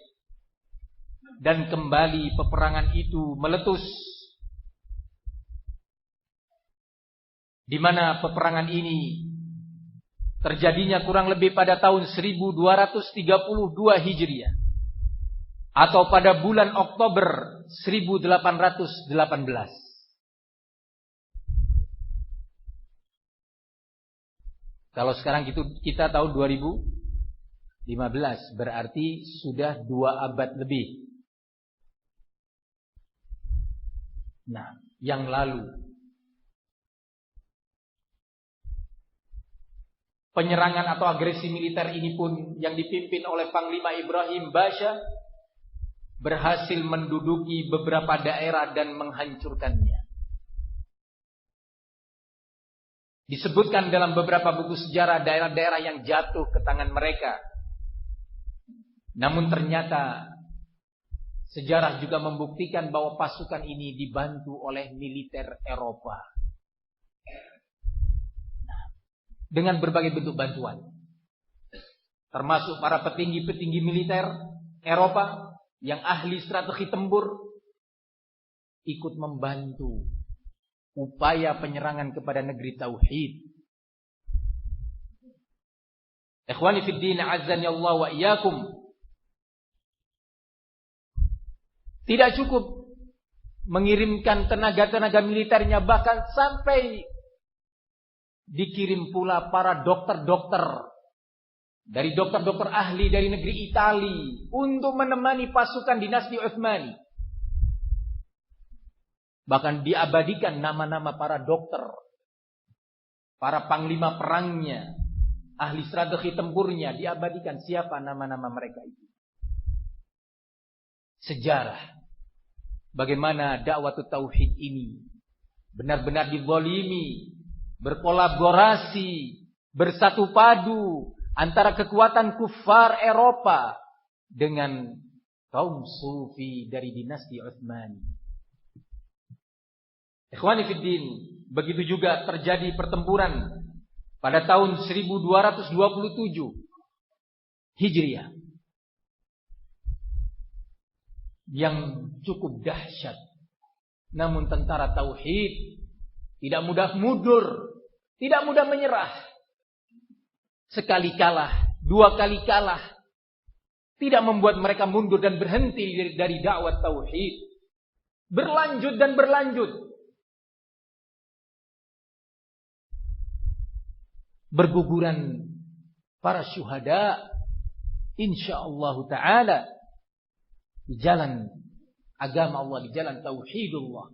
A: Dan kembali peperangan itu meletus, di mana peperangan ini terjadinya kurang lebih pada tahun 1232 Hijriah atau pada bulan Oktober 1818. Kalau sekarang kita tahun 2015, berarti sudah 2 abad lebih. Nah, yang lalu penyerangan atau agresi militer ini pun yang dipimpin oleh Panglima Ibrahim Basha berhasil menduduki beberapa daerah dan menghancurkannya. Disebutkan dalam beberapa buku sejarah daerah-daerah yang jatuh ke tangan mereka. Namun ternyata sejarah juga membuktikan bahwa pasukan ini dibantu oleh militer Eropa dengan berbagai bentuk bantuan, termasuk para petinggi-petinggi militer Eropa yang ahli strategi tempur ikut membantu upaya penyerangan kepada negeri tauhid. Ikhwani fid din, azzani Allah wa iyyakum. Tidak cukup mengirimkan tenaga-tenaga militernya, bahkan sampai dikirim pula para dokter-dokter dari dokter-dokter ahli dari negeri Italia untuk menemani pasukan dinasti Utsmani. Bahkan diabadikan nama-nama para dokter, para panglima perangnya, ahli strategi tempurnya, diabadikan siapa nama-nama mereka itu. Sejarah bagaimana dakwah tauhid ini benar-benar dizalimi, berkolaborasi, bersatu padu antara kekuatan kufar Eropa dengan kaum sufi dari dinasti Utsmani. Ikhwani fid din, begitu juga terjadi pertempuran pada tahun 1227 Hijriah yang cukup dahsyat. Namun tentara tauhid tidak mudah mundur, tidak mudah menyerah. Sekali kalah, 2 kali kalah, tidak membuat mereka mundur dan berhenti dari dakwah tauhid. Berlanjut dan berlanjut. Berguguran para syuhada insyaallah taala di jalan agama Allah, di jalan tauhidullah.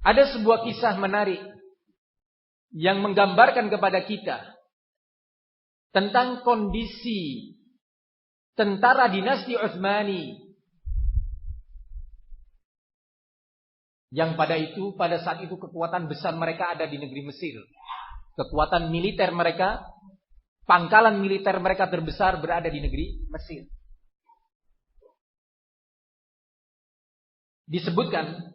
A: Ada sebuah kisah menarik yang menggambarkan kepada kita tentang kondisi tentara dinasti Utsmani yang pada saat itu kekuatan besar mereka ada di negeri Mesir. Kekuatan militer mereka, pangkalan militer mereka terbesar berada di negeri Mesir. Disebutkan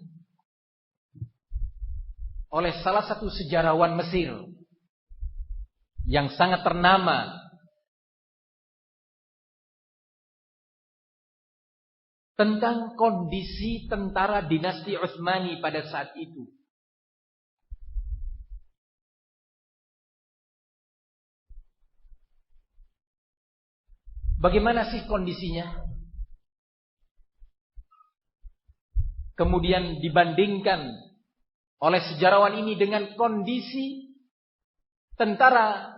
A: oleh salah satu sejarawan Mesir yang sangat ternama tentang kondisi tentara dinasti Utsmani pada saat itu. Bagaimana sih kondisinya? kemudian dibandingkan oleh sejarawan ini dengan kondisi tentara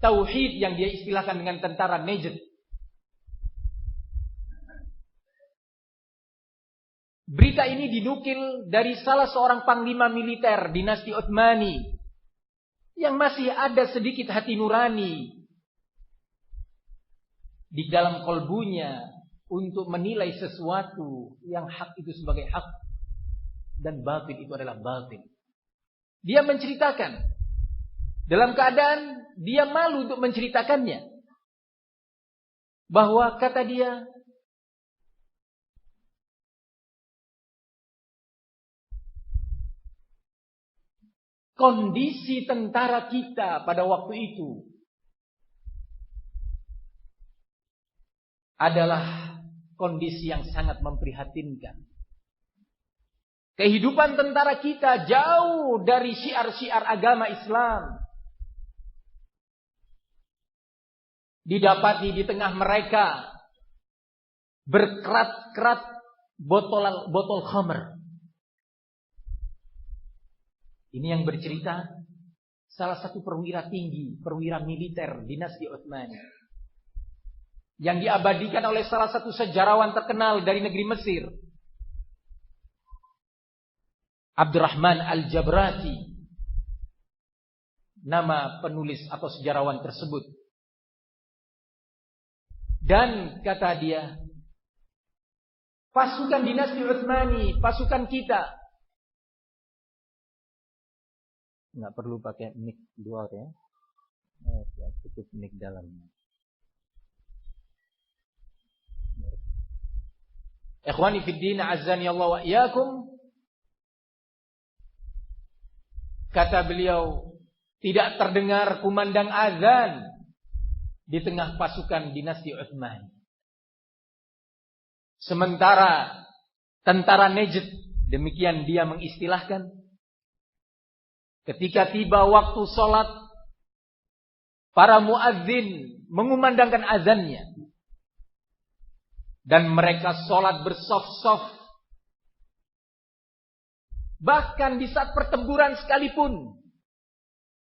A: tauhid yang dia istilahkan dengan tentara Najd. Berita ini dinukil dari salah seorang panglima militer dinasti Utsmani yang masih ada sedikit hati nurani di dalam kolbunya untuk menilai sesuatu yang hak itu sebagai hak dan batil itu adalah batil. Dia menceritakan dalam keadaan dia malu untuk menceritakannya, bahwa kata dia, kondisi tentara kita pada waktu itu adalah kondisi yang sangat memprihatinkan. Kehidupan tentara kita jauh dari syiar-syiar agama Islam. Didapati di tengah mereka berkerat-kerat botol khamr. Ini yang bercerita salah satu perwira tinggi, perwira militer dinasti Utsmani, yang diabadikan oleh salah satu sejarawan terkenal dari negeri Mesir, Abdurrahman Al-Jabrati, nama penulis atau sejarawan tersebut. Dan kata dia, pasukan dinasti Utsmani, pasukan kita, nggak perlu pakai mic luar ya, cukup mic dalamnya. Ikhwani fid din, azzani Allah wa iyyakum. Kata beliau, tidak terdengar kumandang azan di tengah pasukan dinasti Utsmani. Sementara tentara Najd, demikian dia mengistilahkan, ketika tiba waktu sholat, para muadzin mengumandangkan azannya. Dan mereka sholat bersaf-saf. Bahkan di saat pertempuran sekalipun,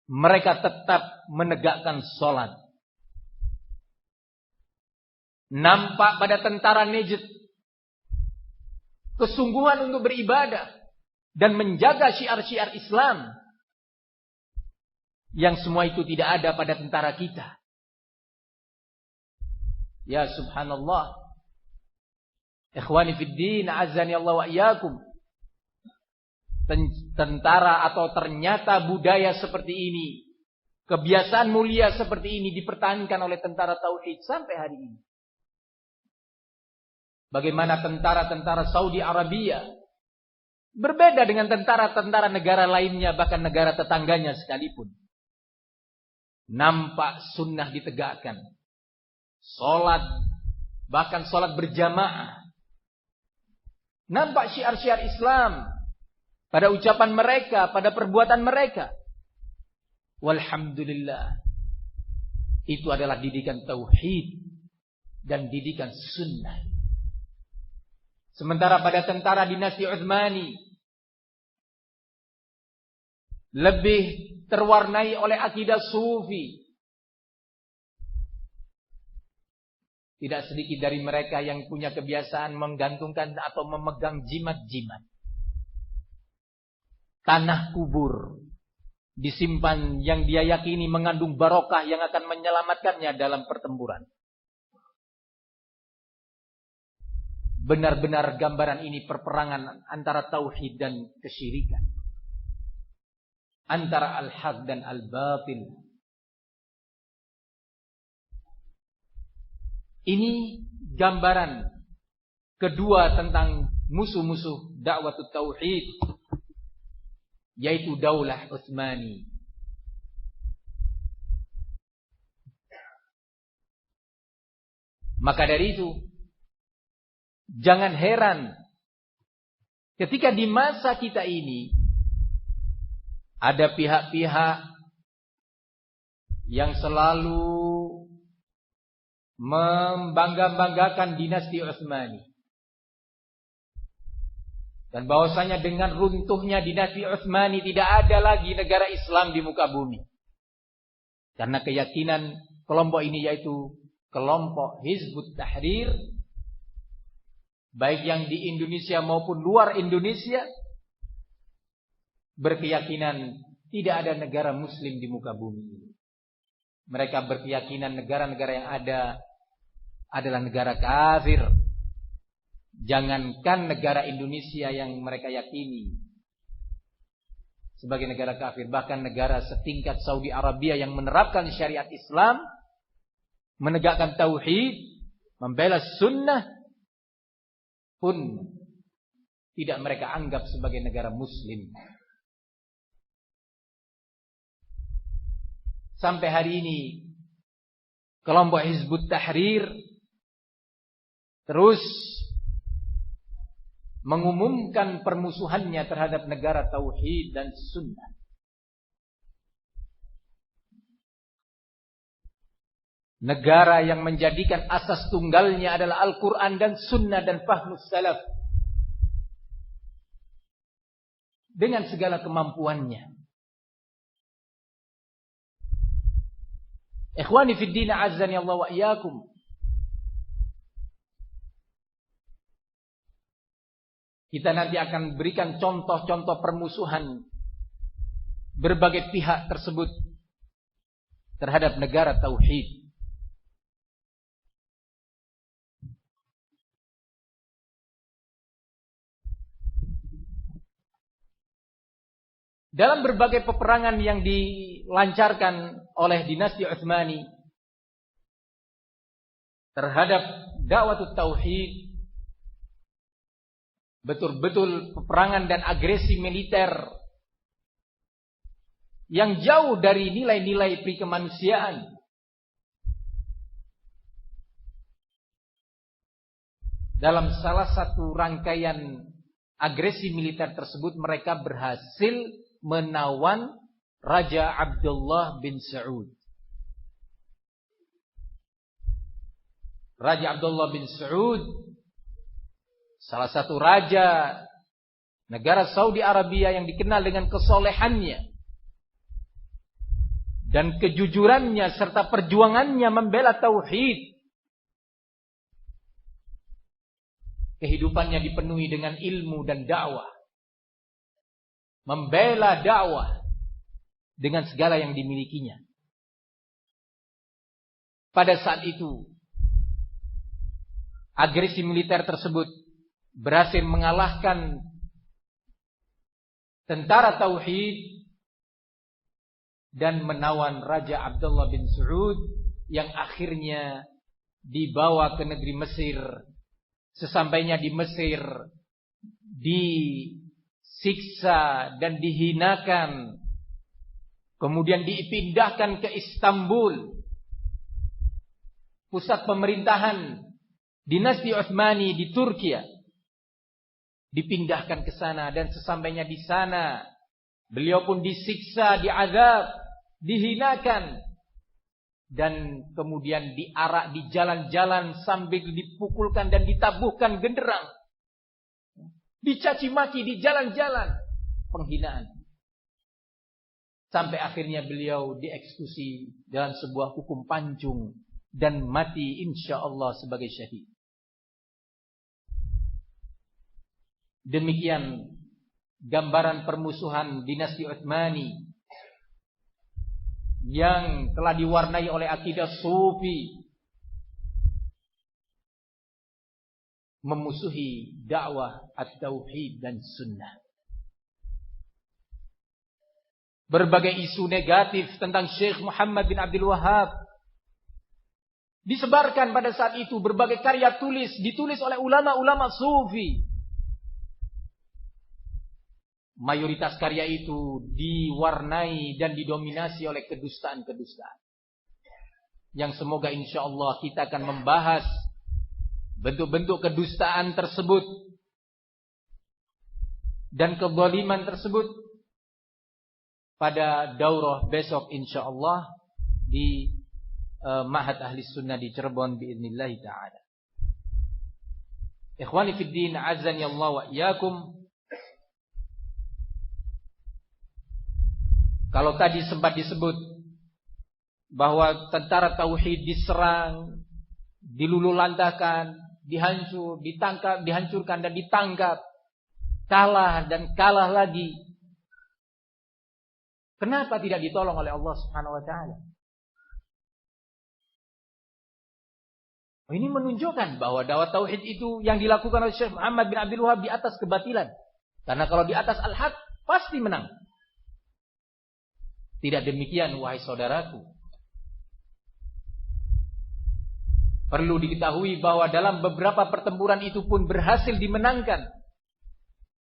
A: mereka tetap menegakkan sholat. Nampak pada tentara Najd kesungguhan untuk beribadah dan menjaga syiar-syiar Islam, yang semua itu tidak ada pada tentara kita. Ya subhanallah. Ikhwani fid din, azani Allah wa iyyakum. Tentara atau ternyata budaya seperti ini, kebiasaan mulia seperti ini dipertahankan oleh tentara tauhid sampai hari ini. Bagaimana tentara-tentara Saudi Arabia berbeda dengan tentara-tentara negara lainnya, bahkan negara tetangganya sekalipun. Nampak sunnah ditegakkan, sholat, bahkan sholat berjamaah. Nampak syiar-syiar Islam pada ucapan mereka, pada perbuatan mereka. Walhamdulillah, itu adalah didikan tauhid dan didikan sunnah. Sementara pada tentara dinasti Utsmani lebih terwarnai oleh akidah sufi. Tidak sedikit dari mereka yang punya kebiasaan menggantungkan atau memegang jimat-jimat. Tanah kubur disimpan yang dia yakini mengandung barokah yang akan menyelamatkannya dalam pertempuran. Benar-benar gambaran ini perperangan antara tauhid dan kesyirikan, antara al-haq dan al-batil. Ini gambaran kedua tentang musuh-musuh dakwah tauhid, yaitu Daulah Utsmani. Maka dari itu, jangan heran ketika di masa kita ini ada pihak-pihak yang selalu membangga-banggakan dinasti Utsmani. Dan bahwasanya dengan runtuhnya dinasti Utsmani tidak ada lagi negara Islam di muka bumi. Karena keyakinan kelompok ini yaitu kelompok Hizbut Tahrir, baik yang di Indonesia maupun luar Indonesia, berkeyakinan tidak ada negara muslim di muka bumi ini. Mereka berkeyakinan negara-negara yang ada adalah negara kafir. Jangankan negara Indonesia yang mereka yakini sebagai negara kafir, bahkan negara setingkat Saudi Arabia yang menerapkan syariat Islam, menegakkan tauhid, membela sunnah, pun tidak mereka anggap sebagai negara muslim. Sampai hari ini kelompok Hizbut Tahrir terus mengumumkan permusuhannya terhadap negara tauhid dan sunnah. Negara yang menjadikan asas tunggalnya adalah Al-Quran dan sunnah dan fahmus salaf. Dengan segala kemampuannya. Ikhwani fid din, azzani Allah wa iyyakum. Kita nanti akan berikan contoh-contoh permusuhan berbagai pihak tersebut terhadap negara tauhid. Dalam berbagai peperangan yang dilancarkan oleh dinasti Utsmani terhadap dakwah tauhid, betul-betul peperangan dan agresi militer yang jauh dari nilai-nilai prikemanusiaan. Dalam salah satu rangkaian agresi militer tersebut, mereka berhasil menawan Raja Abdullah bin Saud. Raja Abdullah bin Saud, salah satu raja negara Saudi Arabia yang dikenal dengan kesolehannya dan kejujurannya serta perjuangannya membela tauhid. Kehidupannya dipenuhi dengan ilmu dan dakwah. Membela dakwah dengan segala yang dimilikinya. Pada saat itu, agresi militer tersebut berhasil mengalahkan tentara tauhid dan menawan Raja Abdullah bin Saud yang akhirnya dibawa ke negeri Mesir. Sesampainya di Mesir, disiksa dan dihinakan. Kemudian dipindahkan ke Istanbul, pusat pemerintahan dinasti Utsmani di Turki. Dipindahkan ke sana, dan sesampainya di sana beliau pun disiksa, diazab, dihinakan, dan kemudian diarak di jalan-jalan sambil dipukulkan dan ditabuhkan genderang. Dicaci maki di jalan-jalan, penghinaan. Sampai akhirnya beliau dieksekusi dalam sebuah hukum pancung dan mati insyaallah sebagai syahid. Demikian gambaran permusuhan dinasti Utsmani yang telah diwarnai oleh akidah sufi, memusuhi dakwah at-tauhid dan sunnah. Berbagai isu negatif tentang Syekh Muhammad bin Abdul Wahhab disebarkan pada saat itu. Berbagai karya ditulis oleh ulama-ulama sufi. Mayoritas karya itu diwarnai dan didominasi oleh kedustaan-kedustaan. Yang semoga insyaallah kita akan membahas bentuk-bentuk kedustaan tersebut dan kezaliman tersebut pada daurah besok insyaallah di Ma'had Ahli Sunnah di Cirebon biidznillah ta'ala. Ikhwani fid din, azani Allah wa iyyakum. Kalau tadi sempat disebut bahwa tentara tauhid diserang, diluluhlantahkan, dihancurkan dan ditangkap, kalah dan kalah lagi. Kenapa tidak ditolong oleh Allah Subhanahu wa taala? Ini menunjukkan bahwa dakwah tauhid itu yang dilakukan oleh Syekh Muhammad bin Abdul Wahab di atas kebatilan. Karena kalau di atas al-haq pasti menang. Tidak demikian wahai saudaraku. Perlu diketahui bahwa dalam beberapa pertempuran itu pun berhasil dimenangkan.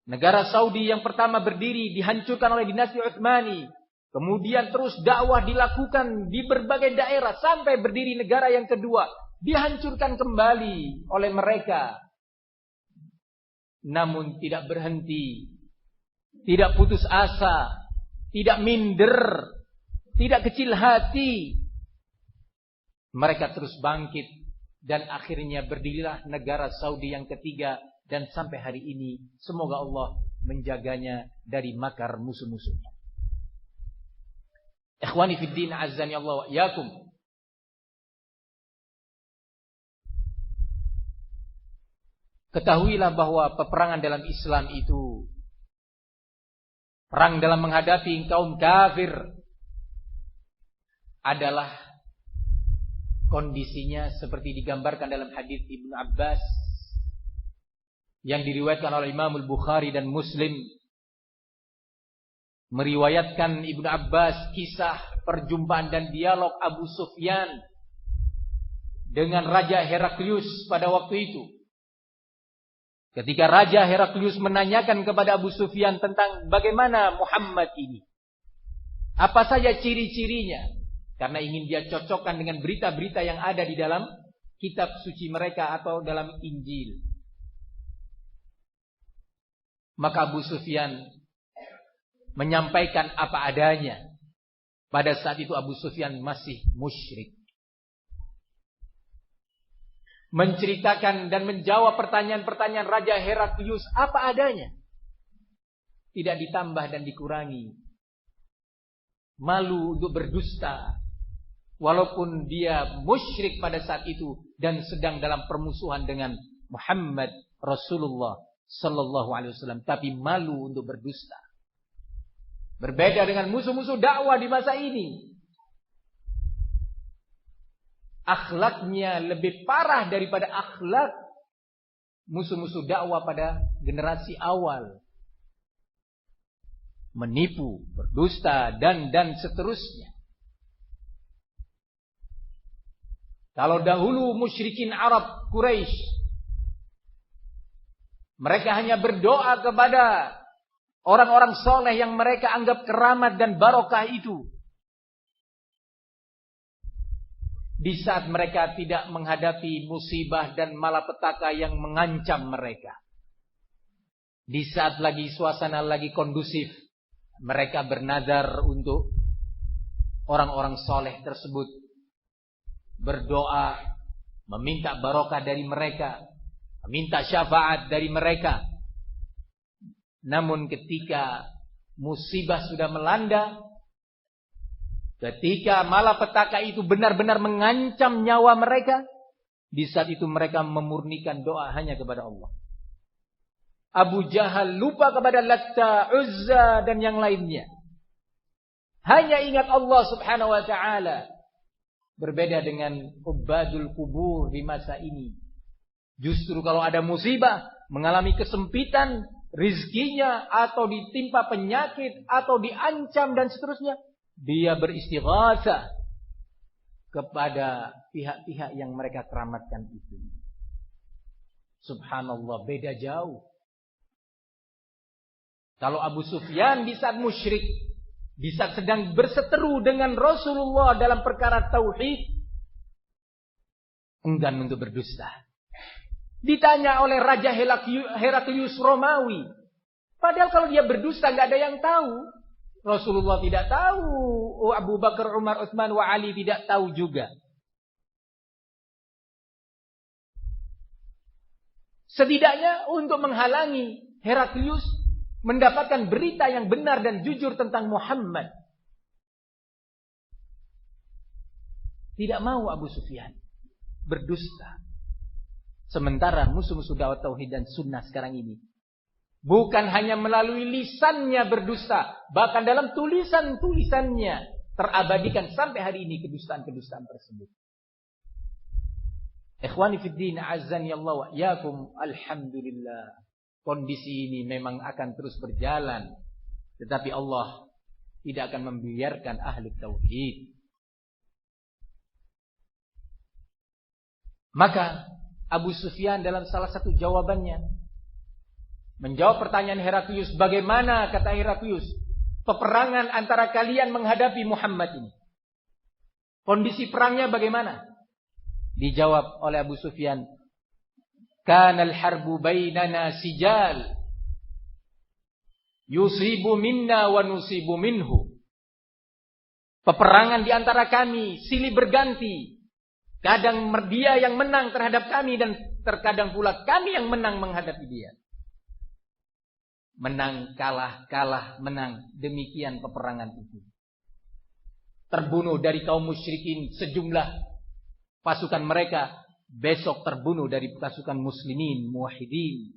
A: Negara Saudi yang pertama berdiri dihancurkan oleh dinasti Utsmani. Kemudian terus dakwah dilakukan di berbagai daerah sampai berdiri negara yang kedua. Dihancurkan kembali oleh mereka. Namun tidak berhenti. Tidak putus asa. Tidak minder. Tidak kecil hati. Mereka terus bangkit. Dan akhirnya berdirilah negara Saudi yang ketiga. Dan sampai hari ini semoga Allah menjaganya dari makar musuh-musuhnya. Ikhwani fid din azzani Allah wa iyyakum. Ketahuilah bahwa peperangan dalam Islam itu perang dalam menghadapi kaum kafir adalah kondisinya seperti digambarkan dalam hadis Ibnu Abbas yang diriwayatkan oleh Imam Al-Bukhari dan Muslim. Meriwayatkan Ibnu Abbas kisah perjumpaan dan dialog Abu Sufyan dengan Raja Heraklius pada waktu itu. Ketika Raja Heraklius menanyakan kepada Abu Sufyan tentang bagaimana Muhammad ini. Apa saja ciri-cirinya. Karena ingin dia cocokkan dengan berita-berita yang ada di dalam kitab suci mereka atau dalam Injil. Maka Abu Sufyan menyampaikan apa adanya. Pada saat itu Abu Sufyan masih musyrik. Menceritakan dan menjawab pertanyaan-pertanyaan Raja Heraklius apa adanya. Tidak ditambah dan dikurangi. Malu untuk berdusta. Walaupun dia musyrik pada saat itu. Dan sedang dalam permusuhan dengan Muhammad Rasulullah Sallallahu Alaihi Wasallam. Tapi malu untuk berdusta. Berbeda dengan musuh-musuh dakwah di masa ini. Akhlaknya lebih parah daripada akhlak musuh-musuh dakwah pada generasi awal. Menipu, berdusta, dan seterusnya. Kalau dahulu musyrikin Arab Quraisy, mereka hanya berdoa kepada orang-orang soleh yang mereka anggap keramat dan barokah itu. Di saat mereka tidak menghadapi musibah dan malapetaka yang mengancam mereka. Di saat lagi suasana lagi kondusif, mereka bernazar untuk orang-orang soleh tersebut. Berdoa, meminta barokah dari mereka, meminta syafaat dari mereka. Namun ketika musibah sudah melanda, ketika malapetaka itu benar-benar mengancam nyawa mereka, di saat itu mereka memurnikan doa hanya kepada Allah. Abu Jahal lupa kepada Latta, Uzza dan yang lainnya. Hanya ingat Allah Subhanahu wa taala. Berbeda dengan ubadul kubur di masa ini. Justru kalau ada musibah, mengalami kesempitan rizkinya atau ditimpa penyakit atau diancam dan seterusnya, dia beristighatsah kepada pihak-pihak yang mereka keramatkan itu. Subhanallah, beda jauh. Kalau Abu Sufyan di saat musyrik, di saat sedang berseteru dengan Rasulullah dalam perkara tauhid, enggan untuk berdusta. Ditanya oleh Raja Heraklius Romawi. Padahal kalau dia berdusta nggak ada yang tahu. Rasulullah tidak tahu. Abu Bakar, Umar, Utsman, wa Ali tidak tahu juga. Setidaknya untuk menghalangi Heraklius mendapatkan berita yang benar dan jujur tentang Muhammad. Tidak mau Abu Sufyan berdusta. Sementara musuh-musuh dakwah tauhid dan sunnah sekarang ini bukan hanya melalui lisannya berdusta, bahkan dalam tulisan-tulisannya terabadikan sampai hari ini kedustaan-kedustaan tersebut. Ikhwani fid din, azzani Allah wa iyyakum, alhamdulillah. Kondisi ini memang akan terus berjalan, tetapi Allah tidak akan membiarkan ahli tauhid. Maka Abu Sufyan dalam salah satu jawabannya menjawab pertanyaan Heraklius, bagaimana kata Heraklius peperangan antara kalian menghadapi Muhammad ini? Kondisi perangnya bagaimana? Dijawab oleh Abu Sufyan, kanal harbu bainana sijal yusibu minna wa nusibu minhu. Peperangan di antara kami silih berganti. Kadang dia yang menang terhadap kami dan terkadang pula kami yang menang menghadapi dia. Menang, kalah, kalah, menang. Demikian peperangan itu. Terbunuh dari kaum musyrikin sejumlah pasukan mereka. Besok terbunuh dari pasukan muslimin, muwahhidin.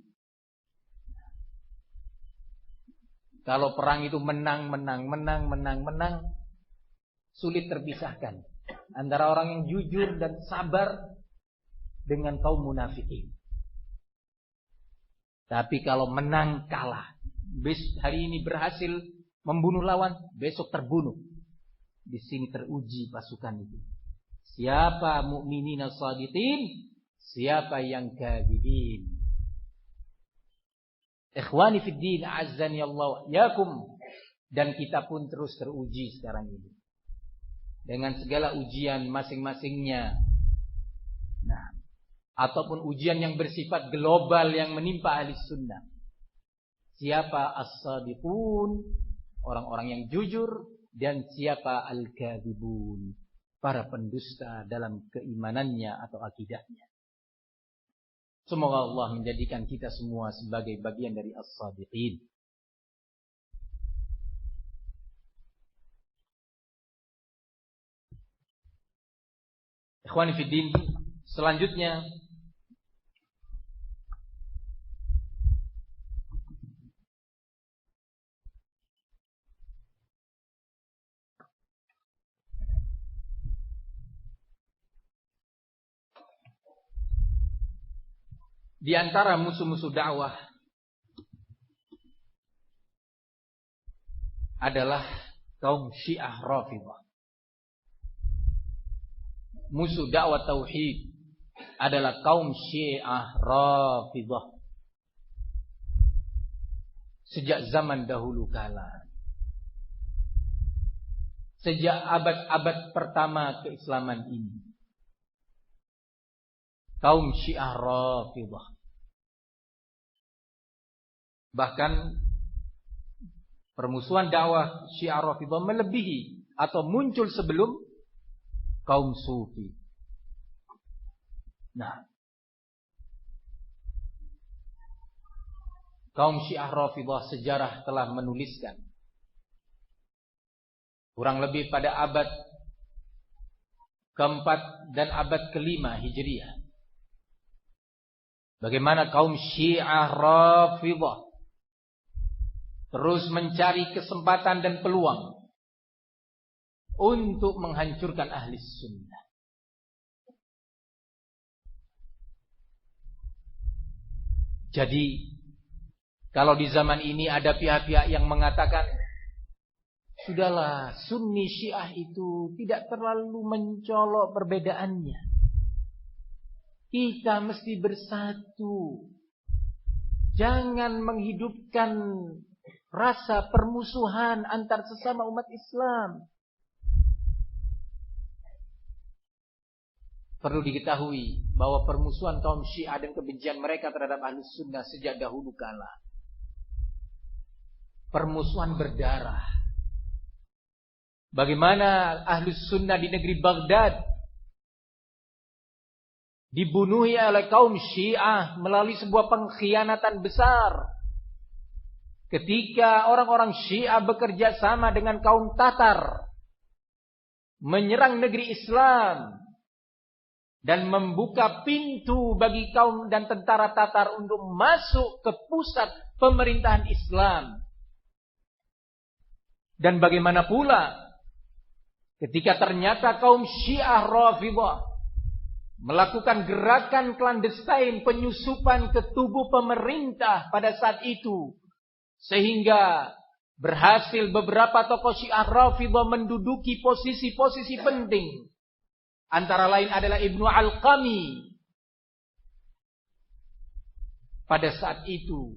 A: Kalau perang itu menang, sulit terpisahkan antara orang yang jujur dan sabar dengan kaum munafikin. Tapi kalau menang kalah, hari ini berhasil membunuh lawan, besok terbunuh. Di sini teruji pasukan itu. Siapa mukminina shadiqin, siapa yang kadzibin. Ikhwani fid din, azzani Allah wa iyyakum. Dan kita pun terus teruji sekarang ini dengan segala ujian masing-masingnya. Nah, ataupun ujian yang bersifat global yang menimpa ahli sunnah. Siapa as-sadiqun, orang-orang yang jujur, dan siapa al-kadzibun, para pendusta dalam keimanannya atau akidahnya. Semoga Allah menjadikan kita semua sebagai bagian dari as-sadiqin. Ikhwani fiddin, selanjutnya di antara musuh-musuh dakwah adalah kaum Syiah Rafidhah. Musuh dakwah tauhid adalah kaum Syiah Rafidhah. Sejak zaman dahulu kala. Sejak abad-abad pertama keislaman ini. Kaum Syiah Rafidhah. Bahkan permusuhan dakwah Syiah Rafidhah melebihi atau muncul sebelum kaum Sufi. Nah, kaum Syiah Rafidhah sejarah telah menuliskan kurang lebih pada abad keempat dan abad kelima Hijriah. Bagaimana kaum Syiah Rafidhah terus mencari kesempatan dan peluang untuk menghancurkan ahli sunnah. Jadi, kalau di zaman ini ada pihak-pihak yang mengatakan, sudahlah, Sunni Syiah itu tidak terlalu mencolok perbedaannya. Kita mesti bersatu. Jangan menghidupkan rasa permusuhan antar sesama umat Islam. Perlu diketahui bahwa permusuhan kaum Syiah dan kebencian mereka terhadap ahli sunnah sejak dahulu kala. Permusuhan berdarah. Bagaimana ahli sunnah di negeri Baghdad dibunuhi oleh kaum Syiah melalui sebuah pengkhianatan besar. Ketika orang-orang Syiah bekerja sama dengan kaum Tatar menyerang negeri Islam dan membuka pintu bagi kaum dan tentara Tatar untuk masuk ke pusat pemerintahan Islam. Dan bagaimana pula ketika ternyata kaum Syiah Rafidhah melakukan gerakan clandestine penyusupan ke tubuh pemerintah pada saat itu, sehingga berhasil beberapa tokoh Syiah Rafidhah menduduki posisi-posisi penting. Antara lain adalah Ibnu Alqami. Pada saat itu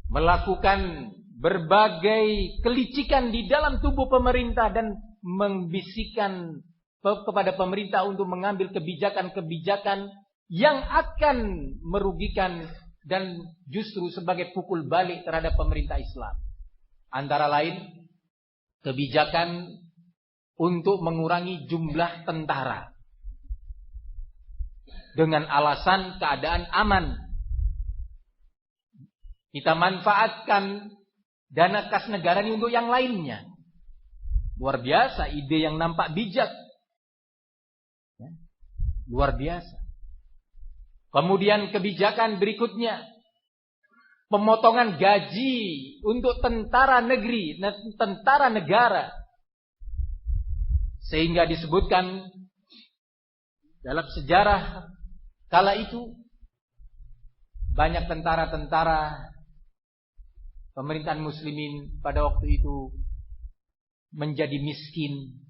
A: melakukan berbagai kelicikan di dalam tubuh pemerintah dan membisikkan kepada pemerintah untuk mengambil kebijakan-kebijakan yang akan merugikan dan justru sebagai pukul balik terhadap pemerintah Islam. Antara lain kebijakan untuk mengurangi jumlah tentara dengan alasan keadaan aman. Kita manfaatkan dana kas negara ini untuk yang lainnya. Luar biasa, ide yang nampak bijak. Luar biasa. Kemudian kebijakan berikutnya, pemotongan gaji untuk tentara negeri, tentara negara. Sehingga disebutkan dalam sejarah kala itu banyak tentara-tentara pemerintahan muslimin pada waktu itu menjadi miskin.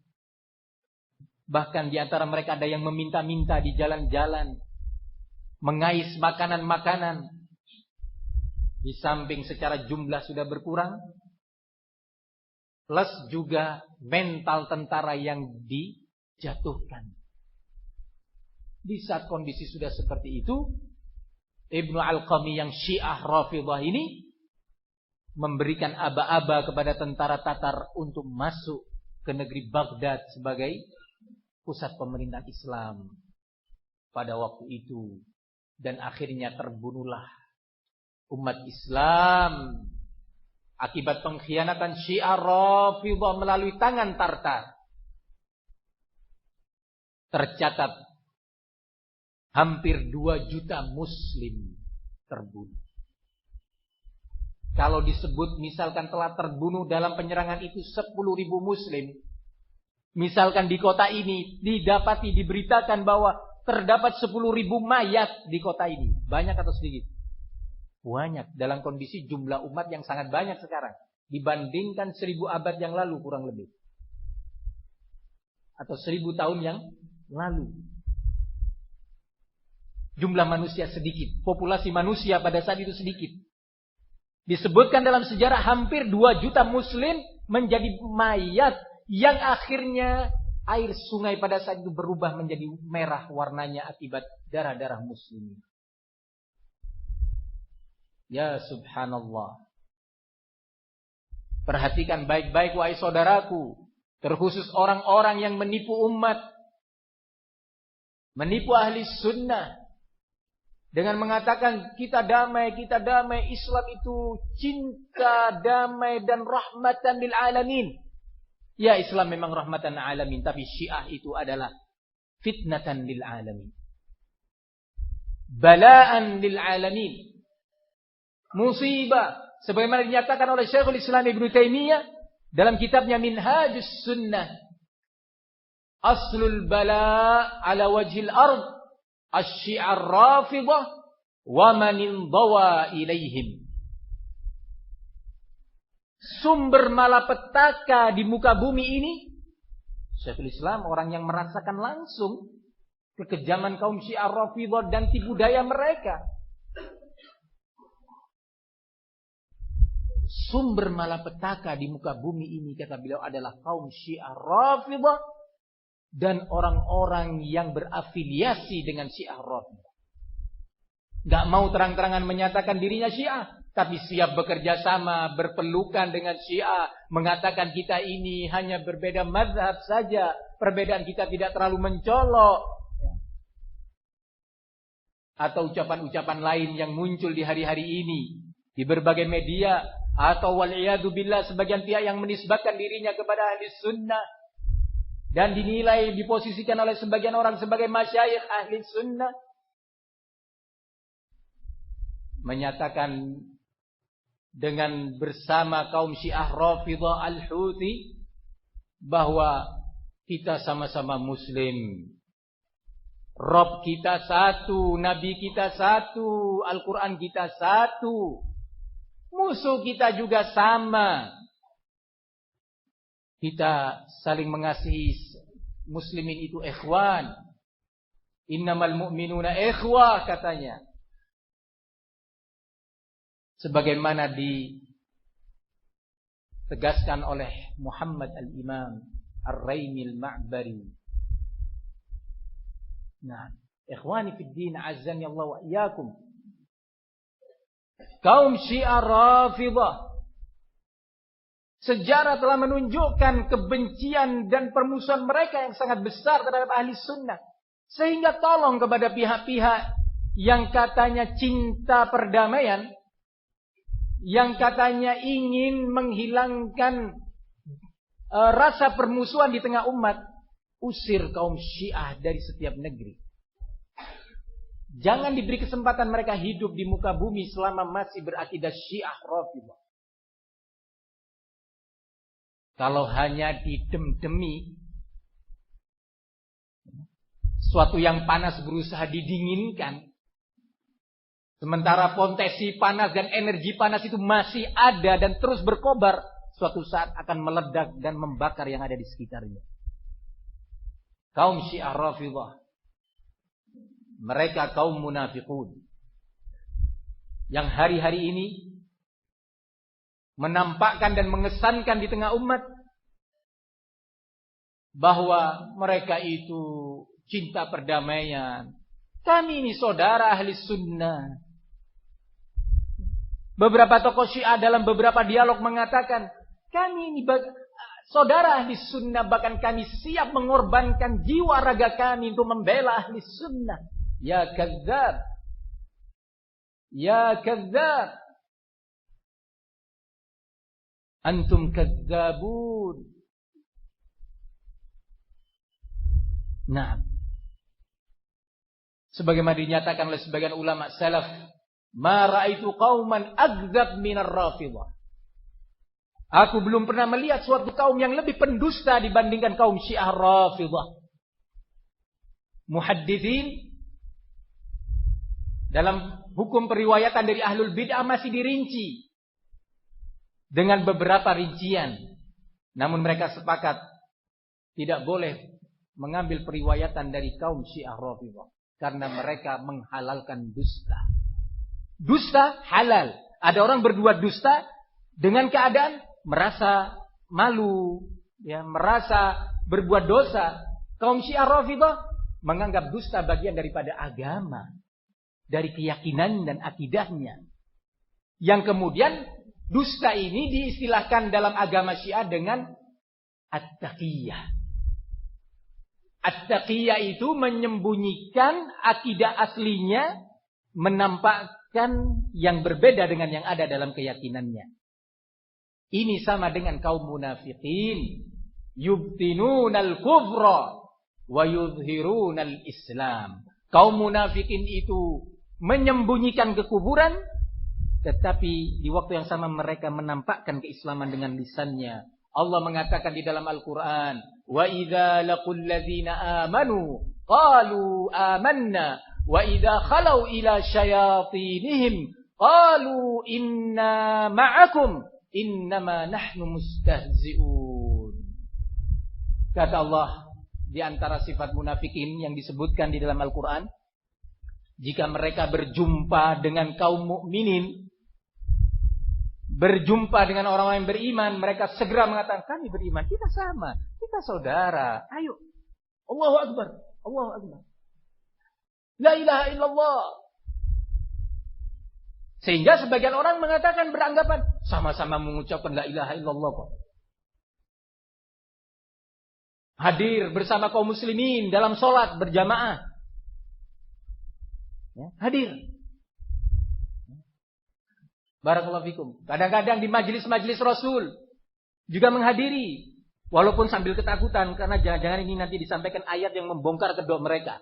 A: Bahkan di antara mereka ada yang meminta-minta di jalan-jalan, mengais makanan-makanan. Di samping secara jumlah sudah berkurang, plus juga mental tentara yang dijatuhkan. Di saat kondisi sudah seperti itu, Ibnu Alqami yang Syiah Rafidhah ini memberikan aba-aba kepada tentara Tatar untuk masuk ke negeri Baghdad sebagai pusat pemerintahan Islam pada waktu itu. Dan akhirnya terbunuhlah umat Islam akibat pengkhianatan Syiah Rafidhah melalui tangan Tartar. Tercatat hampir 2 juta muslim terbunuh. Kalau disebut misalkan telah terbunuh dalam penyerangan itu 10.000 muslim, misalkan di kota ini diberitakan bahwa terdapat 10.000 mayat di kota ini, banyak atau sedikit? Banyak, dalam kondisi jumlah umat yang sangat banyak sekarang dibandingkan 1000 abad yang lalu kurang lebih, atau 1000 tahun yang lalu. Jumlah manusia sedikit, populasi manusia pada saat itu sedikit. Disebutkan dalam sejarah hampir 2 juta muslim menjadi mayat yang akhirnya air sungai pada saat itu berubah menjadi merah warnanya akibat darah-darah muslim. Ya subhanallah. Perhatikan baik-baik wahai saudaraku, terkhusus orang-orang yang menipu umat, menipu ahli sunnah dengan mengatakan kita damai, Islam itu cinta, damai dan rahmatan lil alamin. Ya, Islam memang rahmatan lil alamin, tapi Syiah itu adalah fitnatan lil alamin, balaan lil alamin, musibah. Sebagaimana dinyatakan oleh Syekhul Islam Ibnu Taimiyah dalam kitabnya Minhajus Sunnah, aslul bala ala wajhil ard Asy-Syi'ar Rafidhah wa man indawa ilaihim. Sumber malapetaka di muka bumi ini, Syekhul Islam orang yang merasakan langsung kekejaman kaum Syi'ar Rafidhah dan tipu daya mereka. Sumber malapetaka di muka bumi ini, kata beliau, adalah kaum Syi'ar Rafidhah dan orang-orang yang berafiliasi dengan Syiah Rafidhah. Gak mau terang-terangan menyatakan dirinya Syiah, tapi siap bekerja sama, berpelukan dengan Syiah, mengatakan kita ini hanya berbeda mazhab saja, perbedaan kita tidak terlalu mencolok. Atau ucapan-ucapan lain yang muncul di hari-hari ini di berbagai media, atau wal'iyadu billah sebagian pihak yang menisbatkan dirinya kepada ahli sunnah dan dinilai diposisikan oleh sebagian orang sebagai masyayikh ahli sunnah, menyatakan dengan bersama kaum Syiah Rafidhah Al-Houthi bahwa kita sama-sama muslim. Rabb kita satu, Nabi kita satu, Al-Quran kita satu. Musuh kita juga sama. Kita saling mengasihi muslimin itu ikhwan. Innamal mu'minuna ikhwah katanya. Sebagaimana ditegaskan oleh Muhammad al-Imam Ar-Raimi al-Ma'bari. Nah, ikhwani fid din azzani Allah wa iyyakum. Kaum Syiah Rafidhah, sejarah telah menunjukkan kebencian dan permusuhan mereka yang sangat besar terhadap ahli sunnah. Sehingga tolong kepada pihak-pihak yang katanya cinta perdamaian, yang katanya ingin menghilangkan rasa permusuhan di tengah umat, usir kaum Syiah dari setiap negeri. Jangan diberi kesempatan mereka hidup di muka bumi selama masih berakidah Syiah Rafidhah. Kalau hanya didem-demi, suatu yang panas berusaha didinginkan, sementara potensi panas dan energi panas itu masih ada dan terus berkobar, suatu saat akan meledak dan membakar yang ada di sekitarnya. Kaum Syiah Rafidhah, mereka kaum munafiqun yang hari-hari ini menampakkan dan mengesankan di tengah umat bahwa mereka itu cinta perdamaian. Kami ini saudara ahli sunnah. Beberapa tokoh Syiah dalam beberapa dialog mengatakan, kami ini saudara ahli sunnah, bahkan kami siap mengorbankan jiwa raga kami untuk membela ahli sunnah. Ya kadzdzab. Ya kadzdzab. Antum kadzdzabun. Nah, sebagaimana dinyatakan oleh sebagian ulama salaf, ma ra'aitu qauman akdzab minar Rafidhah. Aku belum pernah melihat suatu kaum yang lebih pendusta dibandingkan kaum Syiah Rafidhah. Muhadditsin dalam hukum periwayatan dari ahlul bid'ah masih dirinci dengan beberapa rincian. Namun mereka sepakat tidak boleh mengambil periwayatan dari kaum Syiah Rafidhah karena mereka menghalalkan dusta. Dusta halal. Ada orang berbuat dusta dengan keadaan merasa malu, ya, merasa berbuat dosa. Kaum Syiah Rafidhah menganggap dusta bagian daripada agama, dari keyakinan dan akidahnya. Yang kemudian dusta ini diistilahkan dalam agama Syiah dengan at-taqiyah. At-taqiyah itu menyembunyikan akidah aslinya, menampakkan yang berbeda dengan yang ada dalam keyakinannya. Ini sama dengan kaum munafiqin, yubtinunal kufra wa yuzhirunal Islam. Kaum munafikin itu menyembunyikan kekufuran, tetapi di waktu yang sama mereka menampakkan keislaman dengan lisannya. Allah mengatakan di dalam Al-Quran, wa idza laqul ladzina amanu qalu amanna wa idza khalau ila syayatinihim qalu inna ma'akum innama nahnu mustahzi'un. Kata Allah, di antara sifat munafikin yang disebutkan di dalam Al-Quran, jika mereka berjumpa dengan kaum mukminin, berjumpa dengan orang-orang yang beriman, mereka segera mengatakan, kami beriman, kita sama, kita saudara, ayo, Allahu Akbar, Allahu Akbar, la ilaha illallah. Sehingga sebagian orang mengatakan, beranggapan, sama-sama mengucapkan la ilaha illallah kok. Hadir bersama kaum muslimin dalam sholat berjamaah, ya, hadir. Barakallahu fikum. Kadang-kadang di majelis-majelis Rasul juga menghadiri. Walaupun sambil ketakutan, karena jangan-jangan ini nanti disampaikan ayat yang membongkar kedok mereka.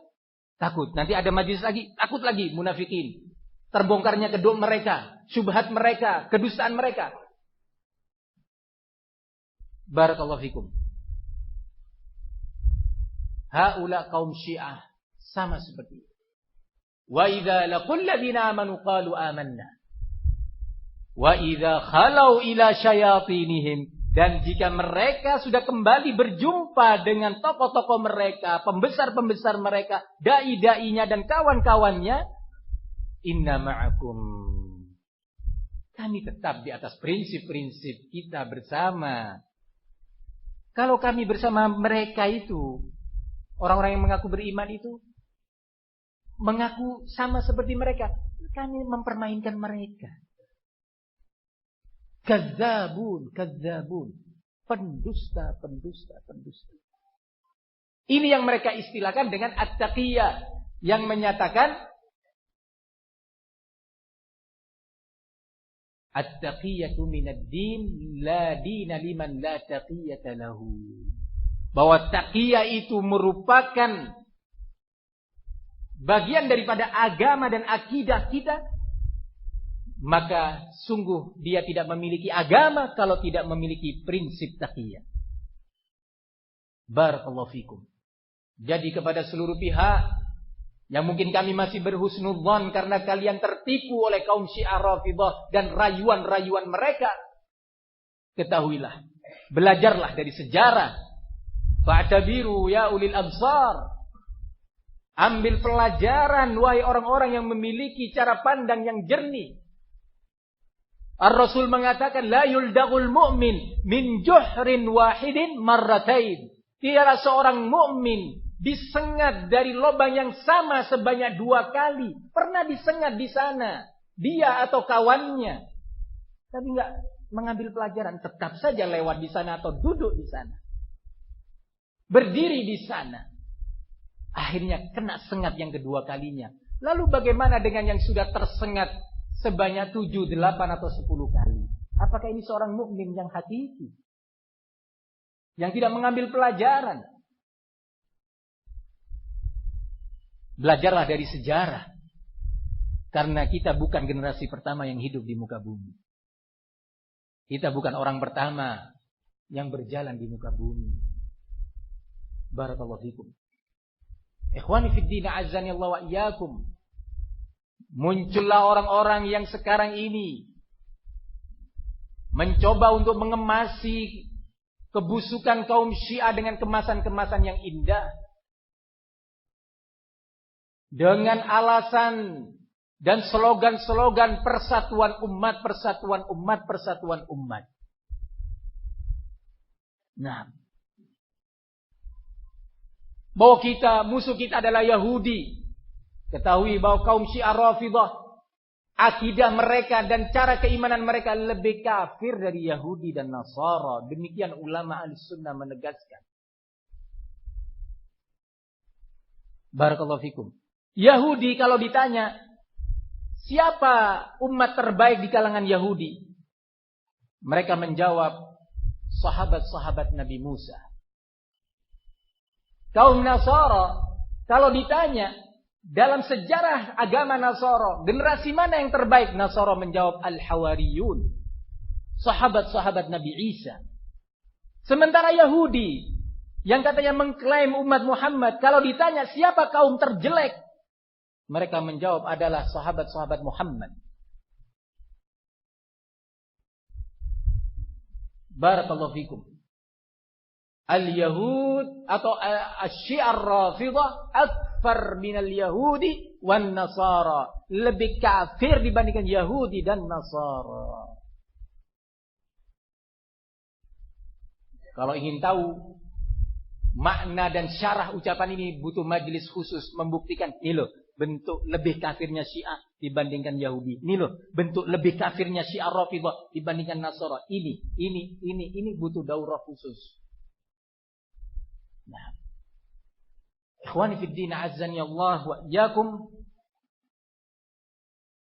A: Takut. Nanti ada majelis lagi, takut lagi munafikin. Terbongkarnya kedok mereka, syubhat mereka, kedustaan mereka. Barakallahu fikum. Haula kaum Syiah sama seperti itu. Wa idza laqul ladina amanu qalu amanna. Wa idza khalau ila syayatinihim, dan jika mereka sudah kembali berjumpa dengan tokoh-tokoh mereka, pembesar-pembesar mereka, dai-dainya dan kawan-kawannya, inna ma'akum, kami tetap di atas prinsip-prinsip kita bersama. Kalau kami bersama mereka itu, orang-orang yang mengaku beriman itu, mengaku sama seperti mereka, kami mempermainkan mereka. Kadzabun, kadzabun. Pendusta, pendusta, pendusta. Ini yang mereka istilahkan dengan at-taqiyah, yang menyatakan at-taqiyatu minad din, la dina liman la taqiyata lahu. Bahwa taqiyah itu merupakan bagian daripada agama dan akidah kita. Maka sungguh dia tidak memiliki agama kalau tidak memiliki prinsip taqiyah. Barakallahu fikum. Jadi kepada seluruh pihak yang mungkin kami masih berhusnudzon karena kalian tertipu oleh kaum Syiah Rafidhah dan rayuan-rayuan mereka, ketahuilah, belajarlah dari sejarah. Fa'tabiru ya ulil absar. Ambil pelajaran wahai orang-orang yang memiliki cara pandang yang jernih. Ar-Rasul mengatakan la yuldagul mu'min min juhrin wahidin marratain. Tiada seorang mukmin disengat dari lubang yang sama sebanyak 2 kali. Pernah disengat di sana, dia atau kawannya. Tapi enggak mengambil pelajaran, tetap saja lewat di sana atau duduk di sana. Berdiri di sana. Akhirnya kena sengat yang kedua kalinya. Lalu bagaimana dengan yang sudah tersengat sebanyak 7, 8 atau 10 kali? Apakah ini seorang mukmin yang hakiki? Yang tidak mengambil pelajaran? Belajarlah dari sejarah. Karena kita bukan generasi pertama yang hidup di muka bumi. Kita bukan orang pertama yang berjalan di muka bumi. Barakallahu fikum. Ikhwani fid din, a'azzani Allah wa iyyakum. Muncullah orang-orang yang sekarang ini mencoba untuk mengemasi kebusukan kaum Syiah dengan kemasan-kemasan yang indah. Dengan alasan dan slogan-slogan persatuan umat, persatuan umat, persatuan umat. Nah, bahwa musuh kita adalah Yahudi. Ketahui bahwa kaum Syiah Rafidhah, akidah mereka dan cara keimanan mereka lebih kafir dari Yahudi dan Nasara. Demikian ulama Ahlussunnah menegaskan. Barakallahu fikum. Yahudi kalau ditanya, siapa umat terbaik di kalangan Yahudi? Mereka menjawab, sahabat-sahabat Nabi Musa. Kaum Nasara kalau ditanya, dalam sejarah agama Nasara, generasi mana yang terbaik? Nasara menjawab Al-Hawariyun, sahabat-sahabat Nabi Isa. Sementara Yahudi yang katanya mengklaim umat Muhammad, kalau ditanya siapa kaum terjelek, mereka menjawab adalah sahabat-sahabat Muhammad. Barakallahu fikum. Al-Yahud atau Asy-Syiah Rafidhah akfar minal Yahudi wan Nasara. Lebih kafir dibandingkan Yahudi dan Nasara. Kalau ingin tahu makna dan syarah ucapan ini, butuh majelis khusus membuktikan. Ini loh bentuk lebih kafirnya Syiah dibandingkan Yahudi. Ini loh bentuk lebih kafirnya Syiah Rafidhah dibandingkan Nasara. Ini butuh daurah khusus. Nah, ikhwani fid din, azzani Allah wa iyyakum.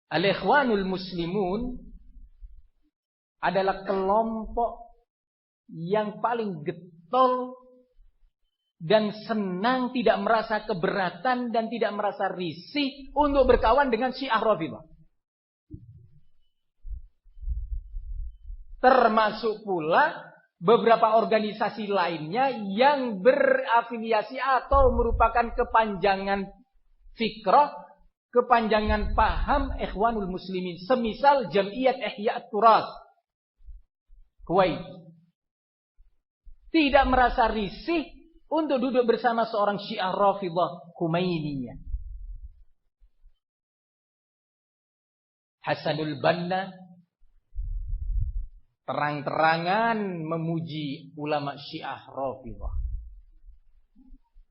A: Al-ikhwanul muslimun adalah kelompok yang paling getol getol dan senang, tidak merasa keberatan dan tidak merasa risih untuk berkawan dengan Syiah Rafidhah. Termasuk pula beberapa organisasi lainnya yang berafiliasi atau merupakan kepanjangan fikrah, kepanjangan paham Ikhwanul Muslimin. Semisal Jam'iyat Ihya At-Turath Kuwait. Tidak merasa risih untuk duduk bersama seorang Syiah Rafidhah Khomeiniya. Hasanul Banna terang-terangan memuji ulama Syiah Rafidhah.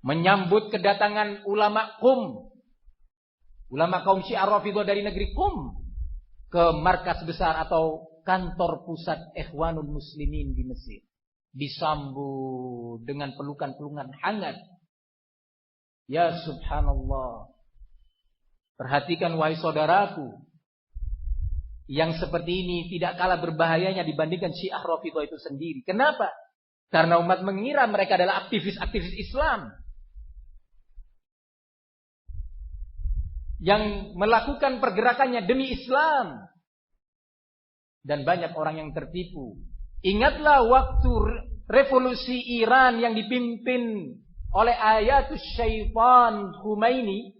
A: Menyambut kedatangan ulama Qum, ulama kaum Syiah Rafidhah dari negeri Qum ke markas besar atau kantor pusat Ikhwanul Muslimin di Mesir. Disambut dengan pelukan-pelukan hangat. Ya subhanallah. Perhatikan wahai saudaraku, yang seperti ini tidak kalah berbahayanya dibandingkan Syiah Rafidhah itu sendiri. Kenapa? Karena umat mengira mereka adalah aktivis-aktivis Islam yang melakukan pergerakannya demi Islam. Dan banyak orang yang tertipu. Ingatlah waktu revolusi Iran yang dipimpin oleh Ayatus Syaitan Khomeini.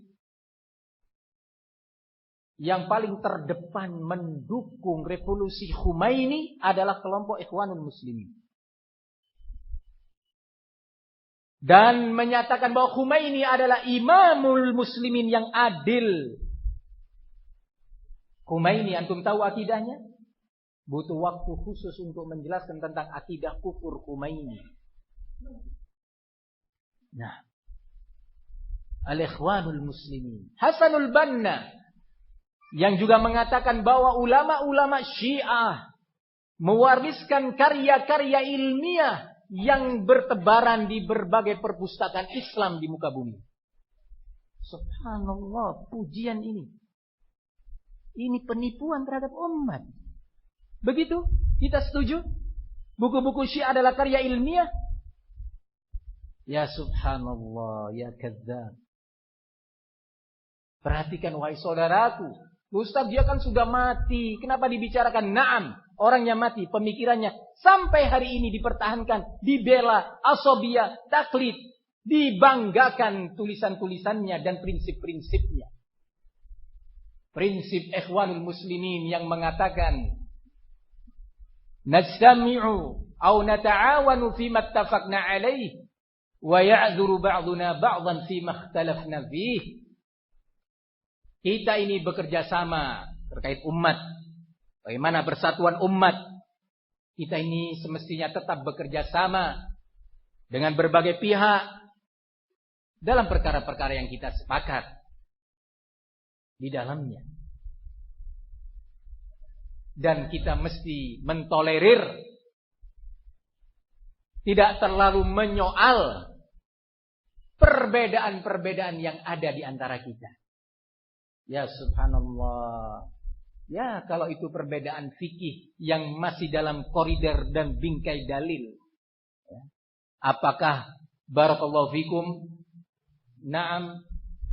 A: Yang paling terdepan mendukung revolusi Khomeini adalah kelompok Ikhwanul Muslimin. Dan menyatakan bahwa Khomeini adalah imamul muslimin yang adil. Khomeini, antum tahu akidahnya? Butuh waktu khusus untuk menjelaskan tentang akidah kufur Khomeini. Nah, Al-Ikhwanul Muslimin. Hasanul Banna yang juga mengatakan bahwa ulama-ulama Syiah mewariskan karya-karya ilmiah yang bertebaran di berbagai perpustakaan Islam di muka bumi. Subhanallah, pujian ini. Ini penipuan terhadap umat. Begitu? Kita setuju? Buku-buku Syiah adalah karya ilmiah? Ya subhanallah, ya kadzdzab. Perhatikan wahai saudaraku. Ustaz, dia kan sudah mati. Kenapa dibicarakan? Naam, orangnya mati, pemikirannya sampai hari ini dipertahankan, dibela, asobiyah, taklid, dibanggakan tulisan-tulisannya dan prinsip-prinsipnya. Prinsip Ikhwanul Muslimin yang mengatakan najtami'u aw nata'awanu fima ittafaqna 'alaihi wa ya'dzuru ba'duna ba'dhan fima ikhtalafna fihi. Kita ini bekerja sama terkait umat. Bagaimana persatuan umat? Kita ini semestinya tetap bekerja sama dengan berbagai pihak dalam perkara-perkara yang kita sepakat di dalamnya. Dan kita mesti mentolerir, tidak terlalu menyoal perbedaan-perbedaan yang ada di antara kita. Ya subhanallah. Ya, kalau itu perbedaan fikih yang masih dalam koridor dan bingkai dalil. Ya. Apakah barakallahu fikum, na'am,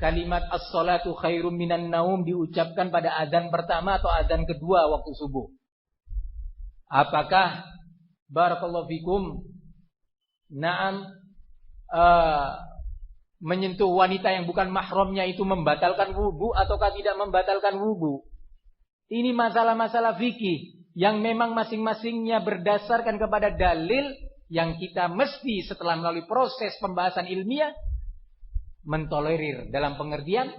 A: kalimat as-salatu khairum minan naum diucapkan pada azan pertama atau azan kedua waktu subuh? Apakah barakallahu fikum, na'am, menyentuh wanita yang bukan mahramnya itu membatalkan wudu ataukah tidak membatalkan wudu? Ini masalah-masalah fikih yang memang masing-masingnya berdasarkan kepada dalil yang kita mesti setelah melalui proses pembahasan ilmiah mentolerir dalam pengertian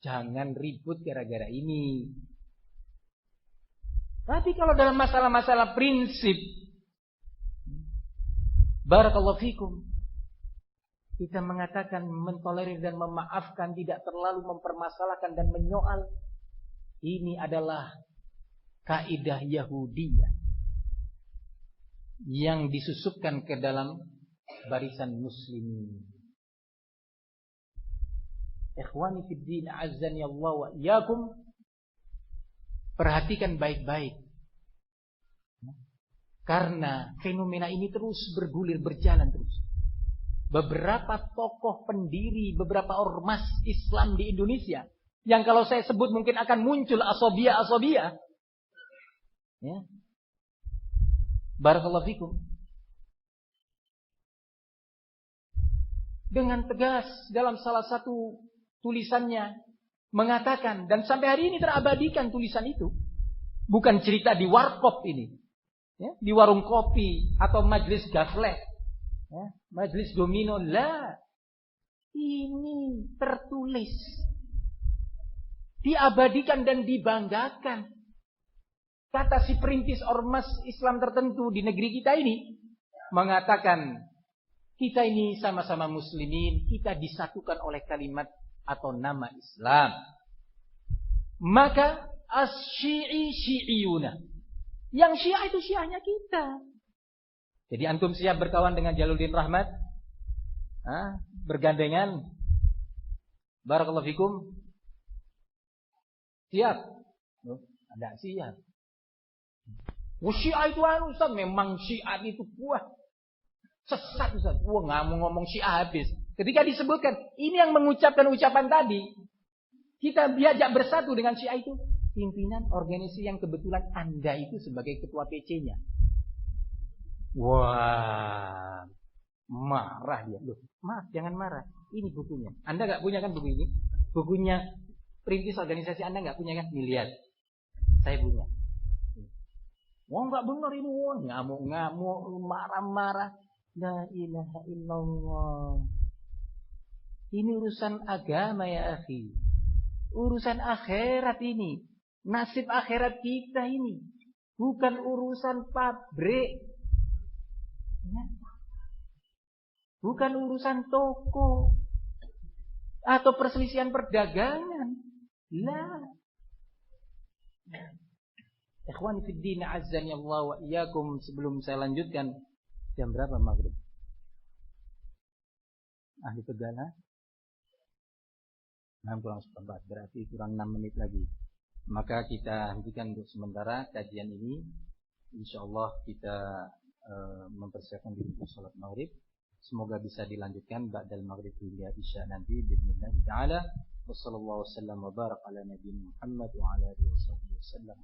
A: jangan ribut gara-gara ini. Tapi kalau dalam masalah-masalah prinsip, barakallahu fikum, kita mengatakan mentolerir dan memaafkan, tidak terlalu mempermasalahkan dan menyoal. Ini adalah kaidah Yahudiyah yang disusupkan ke dalam barisan muslimin. Ikhwani fid din, azzani Allah wa iyyakum. Perhatikan baik-baik. Karena fenomena ini terus bergulir, berjalan terus. Beberapa tokoh pendiri, beberapa ormas Islam di Indonesia, yang kalau saya sebut mungkin akan muncul asobia. Ya. Barakallahu fikum. Dengan tegas dalam salah satu tulisannya mengatakan, dan sampai hari ini terabadikan tulisan itu. Bukan cerita di warkop ini. Ya, di warung kopi atau majelis gafleh. Ya, majelis domino. Lah. Ini tertulis. Diabadikan dan dibanggakan. Kata si perintis ormas Islam tertentu di negeri kita ini. Mengatakan, kita ini sama-sama muslimin. Kita disatukan oleh kalimat atau nama Islam. Maka as-syi'i syi'iyuna. Yang Syiah itu Syiahnya kita. Jadi antum siap berkawan dengan Jalaluddin Rahmat? Bergandengan? Barakallahu fikum. Siap? Ada siap. Syiah itu Ustaz, memang Syiah itu sesat Ustaz. Nggak mau ngomong Syiah habis. Ketika disebutkan, ini yang mengucapkan ucapan tadi, kita diajak bersatu dengan Syiah itu. Pimpinan organisasi yang kebetulan Anda itu sebagai ketua PC-nya. Wah, marah dia. Loh, maaf, jangan marah. Ini bukunya. Anda nggak punya kan buku ini? Bukunya perintis organisasi Anda nggak punya kan? Nih lihat, saya punya. Wah nggak benar ini, ngamuk-ngamuk, marah-marah. La ilaha illallah. Ini urusan agama ya akhi. Urusan akhirat ini. Nasib akhirat kita ini. Bukan urusan pabrik. Ya. Bukan urusan toko. Atau perselisihan perdagangan. Lah. Ikhwani fid din, azzani Allah wa iyyakum. Sebelum saya lanjutkan, jam berapa maghrib? Ahli Tegana 6:04, berarti kurang 6 menit lagi. Maka kita hentikan untuk sementara kajian ini. InsyaAllah kita mempersiapkan diri untuk salat maghrib. Semoga bisa dilanjutkan ba'dal maghrib hingga isya nanti bismillah ta'ala. Wassallallahu wasallam wa barak ala nabiyina Muhammad wa ala alihi wasallam.